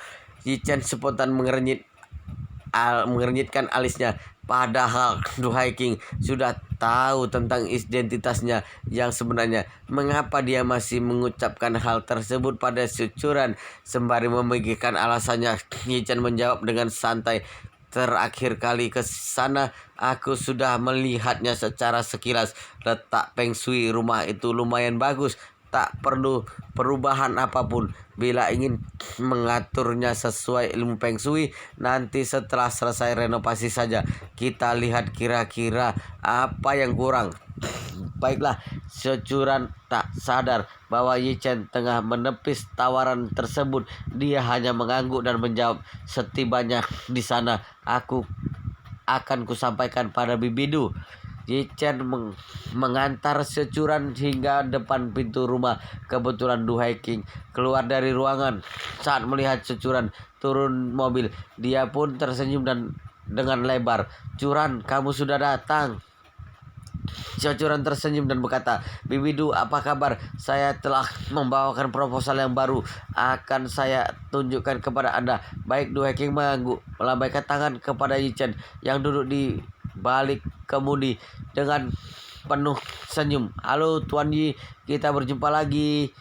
Speaker 1: Yi Chen spontan mengernyitkan alisnya. Padahal Du Haiking sudah tahu tentang identitasnya yang sebenarnya. Mengapa dia masih mengucapkan hal tersebut pada Syucuran? Sembari memikirkan alasannya, Yi Chen menjawab dengan santai, terakhir kali ke sana aku sudah melihatnya secara sekilas. Letak Feng Shui rumah itu lumayan bagus. Tak perlu perubahan apapun. Bila ingin mengaturnya sesuai ilmu Feng Shui, nanti setelah selesai renovasi saja kita lihat kira-kira apa yang kurang. Baiklah. Syucuran tak sadar bahwa Yi Chen tengah menepis tawaran tersebut. Dia hanya mengangguk dan menjawab, setibanya di sana aku akan kusampaikan pada Bibi Du. Yi Chen mengantar Syucuran hingga depan pintu rumah. Kebetulan Du Haiking keluar dari ruangan saat melihat Syucuran turun mobil. Dia pun tersenyum dan dengan lebar. Curan, kamu sudah datang. Syucuran tersenyum dan berkata, Bibi Du, apa kabar? Saya telah membawakan proposal yang baru. Akan saya tunjukkan kepada Anda. Baik. Du Haiking mengangguk, melambaikan tangan kepada Yi Chen yang duduk di balik kemudi dengan penuh senyum. Halo Tuan Yi, kita berjumpa lagi.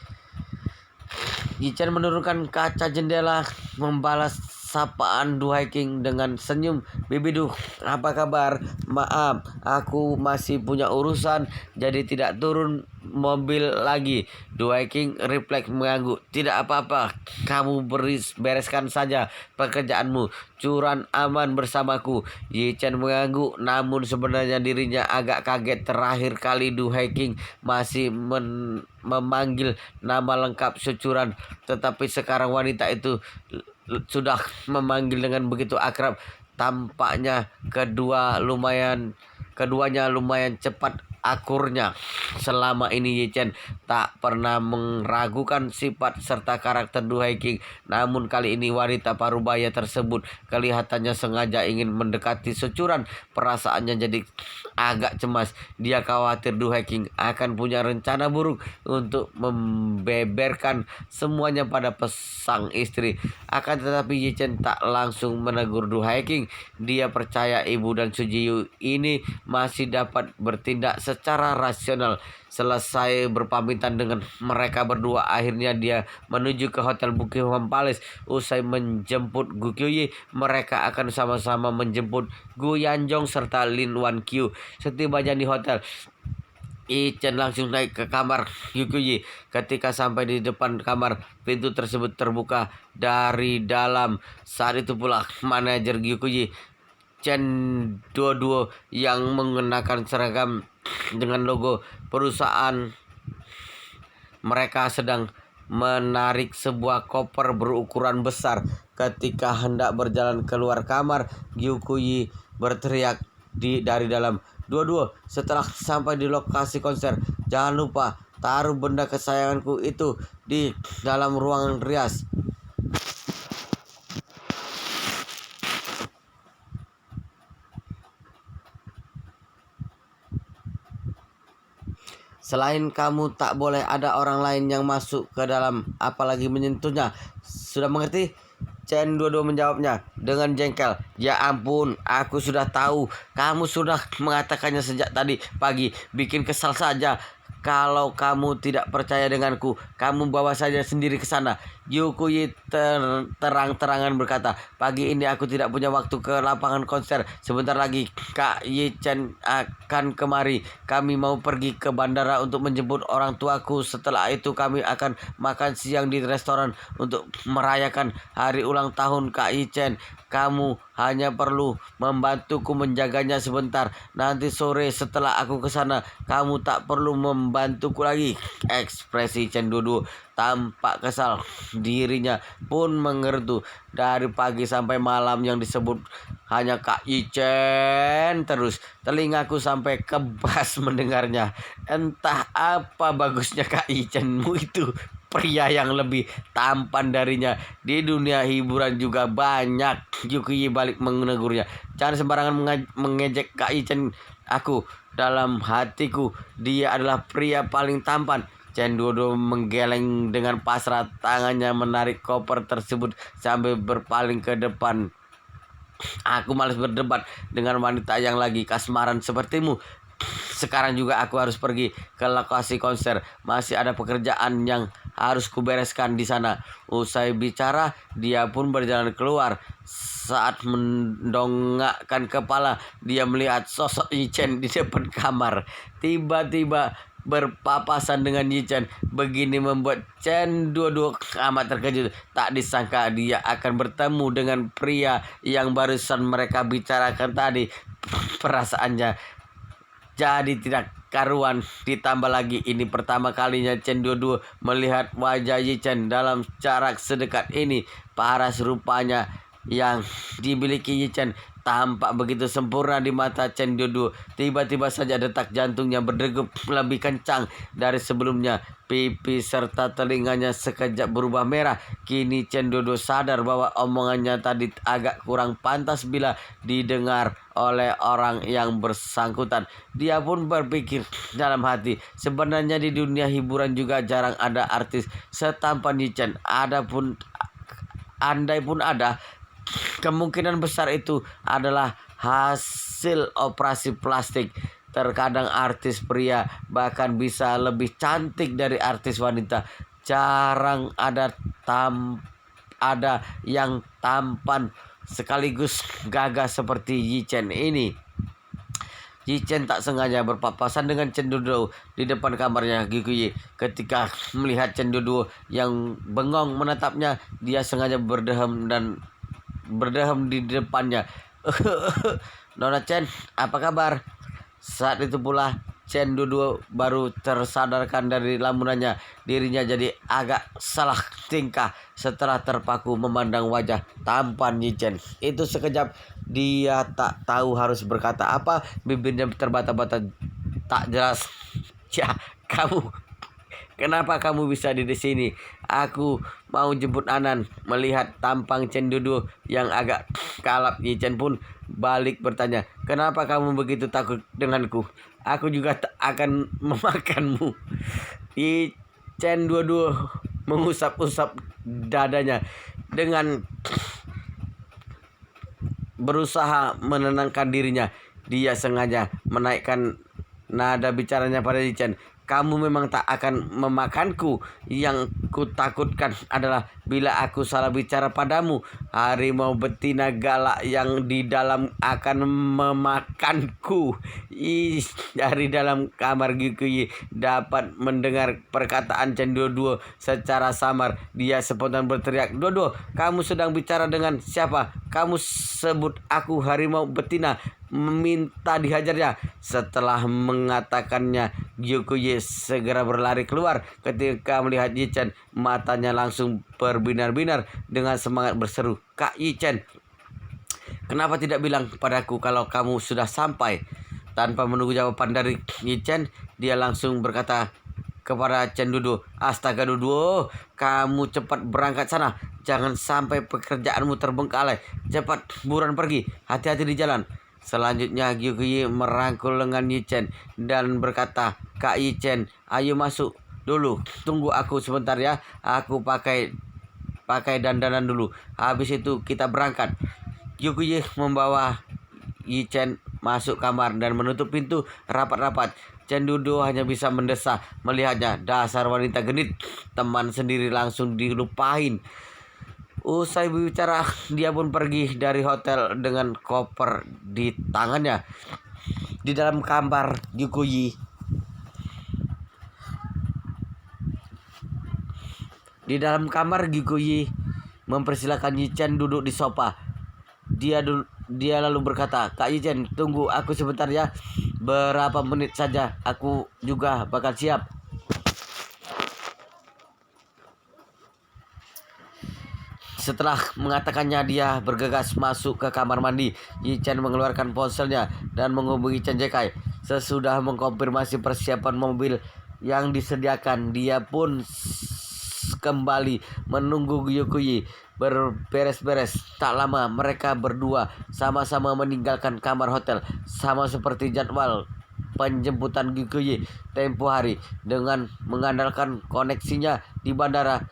Speaker 1: Yi Chen menurunkan kaca jendela membalas sapaan Du Hiking dengan senyum. Bibi Du, apa kabar? Maaf, aku masih punya urusan, jadi tidak turun mobil lagi. Du Hiking refleks mengangguk. Tidak apa-apa, kamu bereskan saja pekerjaanmu. Curan aman bersamaku. Yi Chen mengangguk, namun sebenarnya dirinya agak kaget. Terakhir kali Du Hiking masih memanggil nama lengkap Securan, tetapi sekarang wanita itu sudah memanggil dengan begitu akrab. Tampaknya keduanya lumayan cepat akurnya. Selama ini Yi Chen tak pernah meragukan sifat serta karakter Du Hiking. Namun kali ini wanita parubaya tersebut kelihatannya sengaja ingin mendekati Securan. Perasaannya jadi agak cemas. Dia khawatir Du Hiking akan punya rencana buruk untuk membeberkan semuanya pada sang istri. Akan tetapi Yi Chen tak langsung menegur Du Hiking. Dia percaya ibu dan Sujiyu ini masih dapat bertindak secara rasional. Selesai berpamitan dengan mereka berdua, akhirnya dia menuju ke Hotel Buckingham Palace. Usai menjemput Gu Qiuyi, mereka akan sama-sama menjemput Gu Yanzhong serta Lin Wan Qiu. Setibanya di hotel, Yi Chen langsung naik ke kamar Gu Qiuyi. Ketika sampai di depan kamar, pintu tersebut terbuka dari dalam. Saat itu pula manajer Gu Qiuyi, Chen Duoduo, yang mengenakan seragam dengan logo perusahaan mereka sedang menarik sebuah koper berukuran besar. Ketika hendak berjalan keluar kamar, Gu Qiuyi berteriak dari dalam, "Duo-duo, setelah sampai di lokasi konser, jangan lupa taruh benda kesayanganku itu di dalam ruangan rias." Selain kamu, tak boleh ada orang lain yang masuk ke dalam, apalagi menyentuhnya. Sudah mengerti? Chen Duoduo menjawabnya dengan jengkel. Ya ampun, aku sudah tahu. Kamu sudah mengatakannya sejak tadi pagi. Bikin kesal saja. Kalau kamu tidak percaya denganku, kamu bawa saja sendiri ke sana. Gu Qiuyi terang-terangan berkata, pagi ini aku tidak punya waktu ke lapangan konser. Sebentar lagi Kak Yi Chen akan kemari. Kami mau pergi ke bandara untuk menjemput orang tuaku. Setelah itu kami akan makan siang di restoran untuk merayakan hari ulang tahun Kak Yi Chen. Kamu hanya perlu membantuku menjaganya sebentar. Nanti sore setelah aku ke sana, kamu tak perlu membantuku lagi. Ekspresi Chen Duoduo tampak kesal. Dirinya pun mengertu. Dari pagi sampai malam yang disebut hanya Kak Yi Chen terus. Telingaku sampai kebas mendengarnya. Entah apa bagusnya Kak Yi Chenmu itu. Pria yang lebih tampan darinya di dunia hiburan juga banyak. Gu Qiuyi balik menegurnya. Jangan sembarangan mengejek Kak Yi Chen aku. Dalam hatiku dia adalah pria paling tampan. Chen Duoduo menggeleng dengan pasrah. Tangannya menarik koper tersebut sambil berpaling ke depan. Aku malas berdebat dengan wanita yang lagi kasmaran sepertimu. Sekarang juga aku harus pergi ke lokasi konser. Masih ada pekerjaan yang harus kubereskan di sana. Usai bicara, dia pun berjalan keluar. Saat mendongakkan kepala, dia melihat sosok Yi Chen di depan kamar. Tiba-tiba berpapasan dengan Yi Chen. Begini membuat Chen Duoduo amat terkejut. Tak disangka dia akan bertemu dengan pria yang barusan mereka bicarakan tadi. Perasaannya jadi tidak karuan. Ditambah lagi ini pertama kalinya Chen Duoduo melihat wajah Yi Chen dalam jarak sedekat ini. Paras rupanya yang dimiliki Yi Chen tampak begitu sempurna di mata Chen Duoduo. Tiba-tiba saja detak jantungnya berdegup lebih kencang dari sebelumnya. Pipi serta telinganya sekejap berubah merah. Kini Chen Duoduo sadar bahwa omongannya tadi agak kurang pantas bila didengar oleh orang yang bersangkutan. Dia pun berpikir dalam hati, sebenarnya di dunia hiburan juga jarang ada artis setampan Yi Chen. Andai pun ada, kemungkinan besar itu adalah hasil operasi plastik. Terkadang artis pria bahkan bisa lebih cantik dari artis wanita. Jarang ada ada yang tampan sekaligus gagah seperti Yi Chen ini. Yi Chen tak sengaja berpapasan dengan Chen Dudu di depan kamarnya Gikuyi. Ketika melihat Chen Dudu yang bengong menatapnya, dia sengaja berdehem di depannya. Nona Chen, apa kabar? Saat itu pula Chen Dudu baru tersadarkan dari lamunannya. Dirinya jadi agak salah tingkah setelah terpaku memandang wajah tampan Yi Chen. Itu sekejap dia tak tahu harus berkata apa. Bibirnya terbata-bata tak jelas. Ya, kenapa kamu bisa di sini? Aku mau jemput Anan. Melihat tampang Chen Dudu yang agak kalap, Yi Chen pun balik bertanya, kenapa kamu begitu takut denganku? Aku juga tak akan memakanmu. Yi Chen Dudu mengusap-usap dadanya dengan berusaha menenangkan dirinya. Dia sengaja menaikkan nada bicaranya pada Yi Chen. Kamu memang tak akan memakanku. Yang kutakutkan adalah bila aku salah bicara padamu, harimau betina galak yang di dalam akan memakanku. Dari dalam kamar Gikuyi dapat mendengar perkataan Chen Dudu secara samar. Dia spontan berteriak, Dodo, kamu sedang bicara dengan siapa? Kamu sebut aku harimau betina, meminta dihajarnya. Setelah mengatakannya, Gikuyi segera berlari keluar. Ketika melihat Yi Chen, matanya langsung berbinar-binar dengan semangat berseru, Kak Yi Chen, kenapa tidak bilang padaku kalau kamu sudah sampai? Tanpa menunggu jawaban dari Yi Chen, dia langsung berkata kepada Chen Dudu, astaga Dudu, kamu cepat berangkat sana. Jangan sampai pekerjaanmu terbengkalai. Cepat buruan pergi. Hati-hati di jalan. Selanjutnya Gikuyi merangkul lengan Yi Chen dan berkata, Kak Yi Chen, ayo masuk dulu. Tunggu aku sebentar ya. Aku pakai dandanan dulu. Habis itu kita berangkat. Gikuyi membawa Yi Chen masuk kamar dan menutup pintu rapat-rapat. Chen Dudu hanya bisa mendesah melihatnya. Dasar wanita genit. Teman sendiri langsung dilupain. Usai berbicara, dia pun pergi dari hotel dengan koper di tangannya. Di dalam kamar Gikuyi, mempersilahkan Yi Chen duduk di sofa. Dia lalu berkata, Kak Yi Chen, tunggu aku sebentar ya. Berapa menit saja, aku juga bakal siap. Setelah mengatakannya, dia bergegas masuk ke kamar mandi. Yi Chen mengeluarkan ponselnya dan menghubungi Chen Jekai. Sesudah mengkonfirmasi persiapan mobil yang disediakan, dia pun kembali menunggu Gikuyi berberes-beres. Tak lama mereka berdua sama-sama meninggalkan kamar hotel, sama seperti jadwal penjemputan Gikuyi tempo hari. Dengan mengandalkan koneksinya di bandara,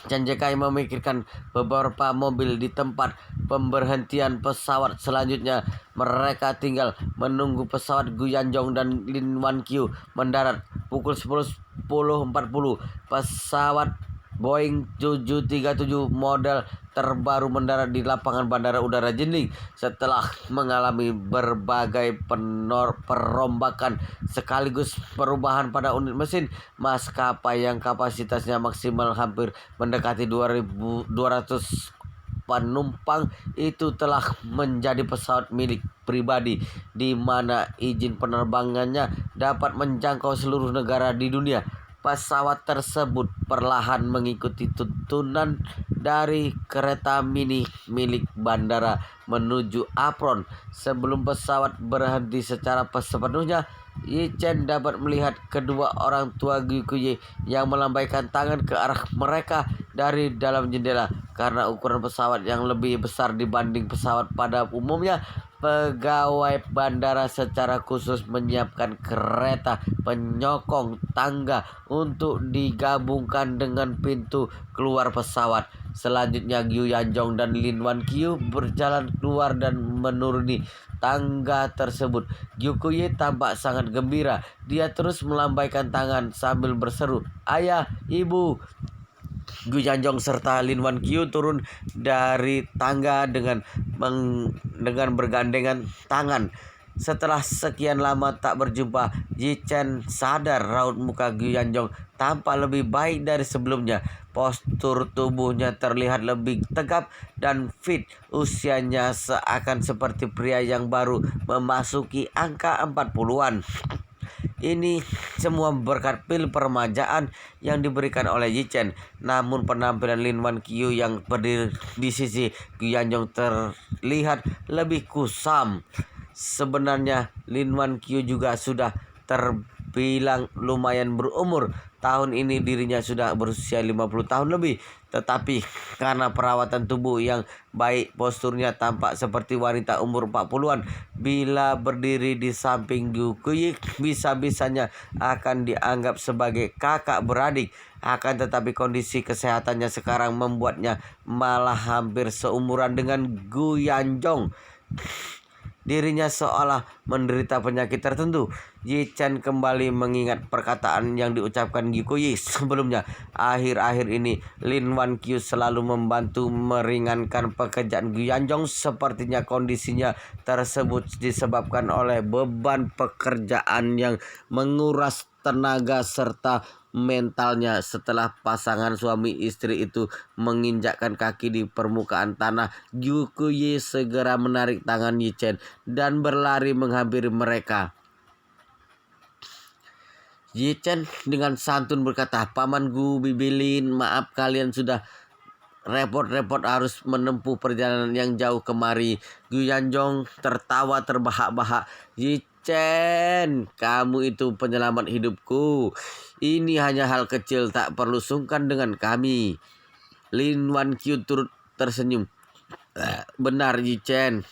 Speaker 1: Chen Jekai memikirkan beberapa mobil di tempat pemberhentian pesawat selanjutnya. Mereka tinggal menunggu pesawat Gu Yanzhong dan Lin Wanqiu mendarat. Pukul 10.40 pesawat Boeing 737 model terbaru mendarat di lapangan Bandara Udara Jining. Setelah mengalami berbagai perombakan sekaligus perubahan pada unit mesin, maskapai yang kapasitasnya maksimal hampir mendekati 2.200 penumpang itu telah menjadi pesawat milik pribadi, di mana izin penerbangannya dapat menjangkau seluruh negara di dunia. Pesawat tersebut perlahan mengikuti tuntunan dari kereta mini milik bandara menuju apron. Sebelum pesawat berhenti secara sepenuhnya, Yi Chen dapat melihat kedua orang tua Gikuyi yang melambaikan tangan ke arah mereka dari dalam jendela. Karena ukuran pesawat yang lebih besar dibanding pesawat pada umumnya, pegawai bandara secara khusus menyiapkan kereta penyokong tangga untuk digabungkan dengan pintu keluar pesawat. Selanjutnya Gu Yanzhong dan Lin Wanqiu berjalan keluar dan menuruni tangga tersebut. Gikuyi tampak sangat gembira. Dia terus melambaikan tangan sambil berseru, Ayah, Ibu, Gu Yanjong serta Lin Wan Qiu turun dari tangga dengan bergandengan tangan. Setelah sekian lama tak berjumpa, Yi Chen sadar raut muka Gu Yanjong tampak lebih baik dari sebelumnya. Postur tubuhnya terlihat lebih tegap dan fit. Usianya seakan seperti pria yang baru memasuki angka 40-an. Ini semua berkat pil permajaan yang diberikan oleh Yi Chen. Namun penampilan Lin Wan Qiu yang berdiri di sisi Gu Yanjong terlihat lebih kusam. Sebenarnya Lin Wan Qiu juga sudah terbilang lumayan berumur. Tahun ini dirinya sudah berusia 50 tahun lebih. Tetapi karena perawatan tubuh yang baik, posturnya tampak seperti wanita umur 40-an. Bila berdiri di samping Gu Kuyi, bisa-bisanya akan dianggap sebagai kakak beradik. Akan tetapi kondisi kesehatannya sekarang membuatnya malah hampir seumuran dengan Gu Yanjong. Dirinya seolah menderita penyakit tertentu. Yi Chen kembali mengingat perkataan yang diucapkan Gu Kuyi sebelumnya. Akhir-akhir ini Lin Wan Qiu selalu membantu meringankan pekerjaan Gu Yanjong. Sepertinya kondisinya tersebut disebabkan oleh beban pekerjaan yang menguras tenaga serta mentalnya. Setelah pasangan suami istri itu menginjakkan kaki di permukaan tanah, Gu Kuyi segera menarik tangan Yi Chen dan berlari menghampiri mereka. Yi Chen dengan santun berkata, "Paman Gu Bibilin, maaf kalian sudah repot-repot harus menempuh perjalanan yang jauh kemari." Gu Yanjong tertawa terbahak-bahak. "Yi Chen, kamu itu penyelamat hidupku. Ini hanya hal kecil, tak perlu sungkan dengan kami." Lin Wan Qiu turut tersenyum. "Benar Yi Chen,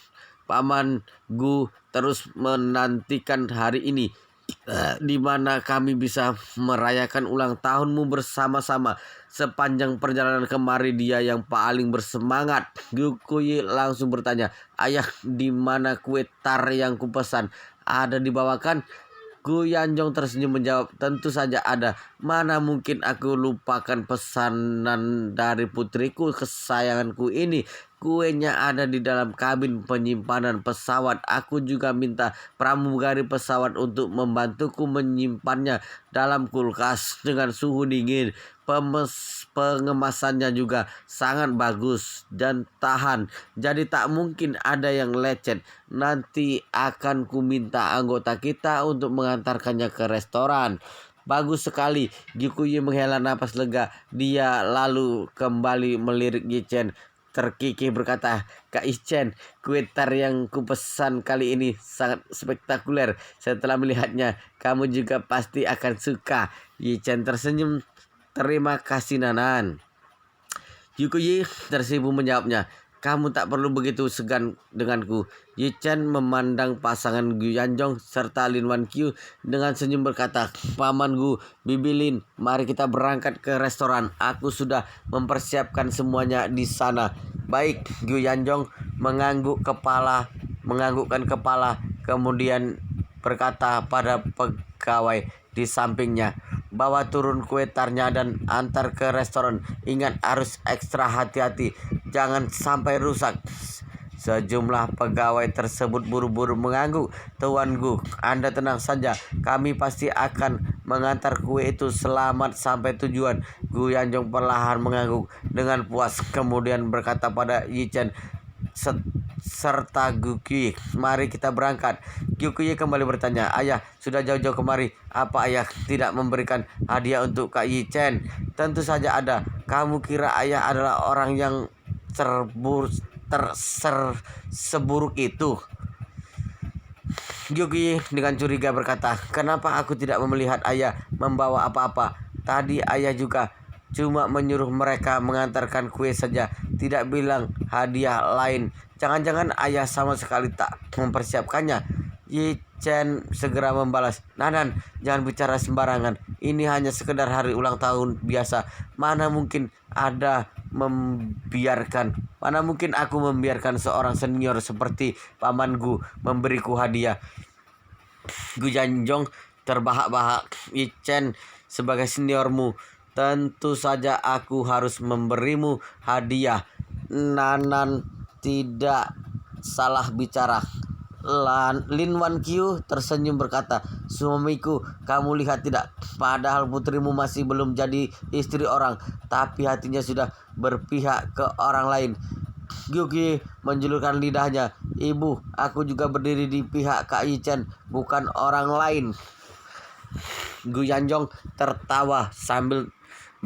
Speaker 1: Paman Gu terus menantikan hari ini, di mana kami bisa merayakan ulang tahunmu bersama-sama. Sepanjang perjalanan kemari dia yang paling bersemangat." Gu Kuyi langsung bertanya, "Ayah, di mana kue tar yang kupesan? Ada dibawakan?" Gu Yanjong tersenyum menjawab, "Tentu saja ada. Mana mungkin aku lupakan pesanan dari putriku kesayanganku ini. Kuenya ada di dalam kabin penyimpanan pesawat. Aku juga minta pramugari pesawat untuk membantuku menyimpannya dalam kulkas dengan suhu dingin. Pengemasannya juga sangat bagus dan tahan. Jadi tak mungkin ada yang lecet. Nanti akan ku minta anggota kita untuk mengantarkannya ke restoran." "Bagus sekali." Gu Kuyi menghela napas lega. Dia lalu kembali melirik Yi Chen. Terkikih berkata, "Kak Yi Chen, kue tar yang kupesan kali ini sangat spektakuler. Setelah melihatnya, kamu juga pasti akan suka." Yi Chen tersenyum. "Terima kasih Nanan." Gu Kuyi tersipu menjawabnya, "Kamu tak perlu begitu segan denganku." Yi Chen memandang pasangan Gu Yanjong serta Lin Wan Qiu dengan senyum berkata, "Paman Gu Bibilin, mari kita berangkat ke restoran. Aku sudah mempersiapkan semuanya di sana." "Baik." Gu Yanjong menganggukkan kepala, kemudian berkata pada pegawai di sampingnya, "Bawa turun kue tarnya dan antar ke restoran. Ingat, harus ekstra hati-hati, jangan sampai rusak." Sejumlah pegawai tersebut buru-buru mengangguk. "Tuan Gu, Anda tenang saja. Kami pasti akan mengantar kue itu selamat sampai tujuan." Gu Yanjong perlahan mengangguk dengan puas, kemudian berkata pada Yi Chen serta Gu Kuyi, "Mari kita berangkat." Gu Kuyi kembali bertanya, "Ayah, sudah jauh-jauh kemari. Apa ayah tidak memberikan hadiah untuk Kak Yi Chen?" "Tentu saja ada. Kamu kira ayah adalah orang yang seburuk itu?" Gu Kuyi dengan curiga berkata, "Kenapa aku tidak melihat ayah membawa apa-apa? Tadi ayah juga cuma menyuruh mereka mengantarkan kue saja, tidak bilang hadiah lain. Jangan-jangan ayah sama sekali tak mempersiapkannya?" Yi Chen segera membalas, "Nanan, jangan bicara sembarangan. Ini hanya sekedar hari ulang tahun biasa. Mana mungkin aku membiarkan seorang senior seperti Paman Gu memberiku hadiah." Gu Yanjong terbahak-bahak. "Yi Chen, sebagai seniormu, tentu saja aku harus memberimu hadiah. Nanan tidak salah bicara. Lin Wan Qiu tersenyum berkata, suamiku, kamu lihat tidak? Padahal putrimu masih belum jadi istri orang, tapi hatinya sudah berpihak ke orang lain. Gyuki menjulurkan lidahnya. Ibu, aku juga berdiri di pihak Kak Yichen, bukan orang lain. Gu Yanjong tertawa sambil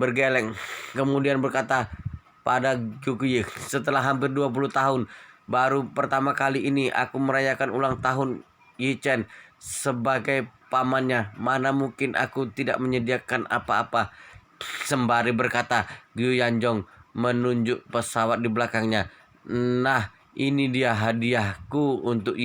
Speaker 1: bergeleng, kemudian berkata pada Gyuki, setelah hampir 20 tahun, baru pertama kali ini aku merayakan ulang tahun Yichen sebagai pamannya. Mana mungkin aku tidak menyediakan apa-apa. Sembari berkata, Gu Yanjong menunjuk pesawat di belakangnya. Nah, ini dia hadiahku untuk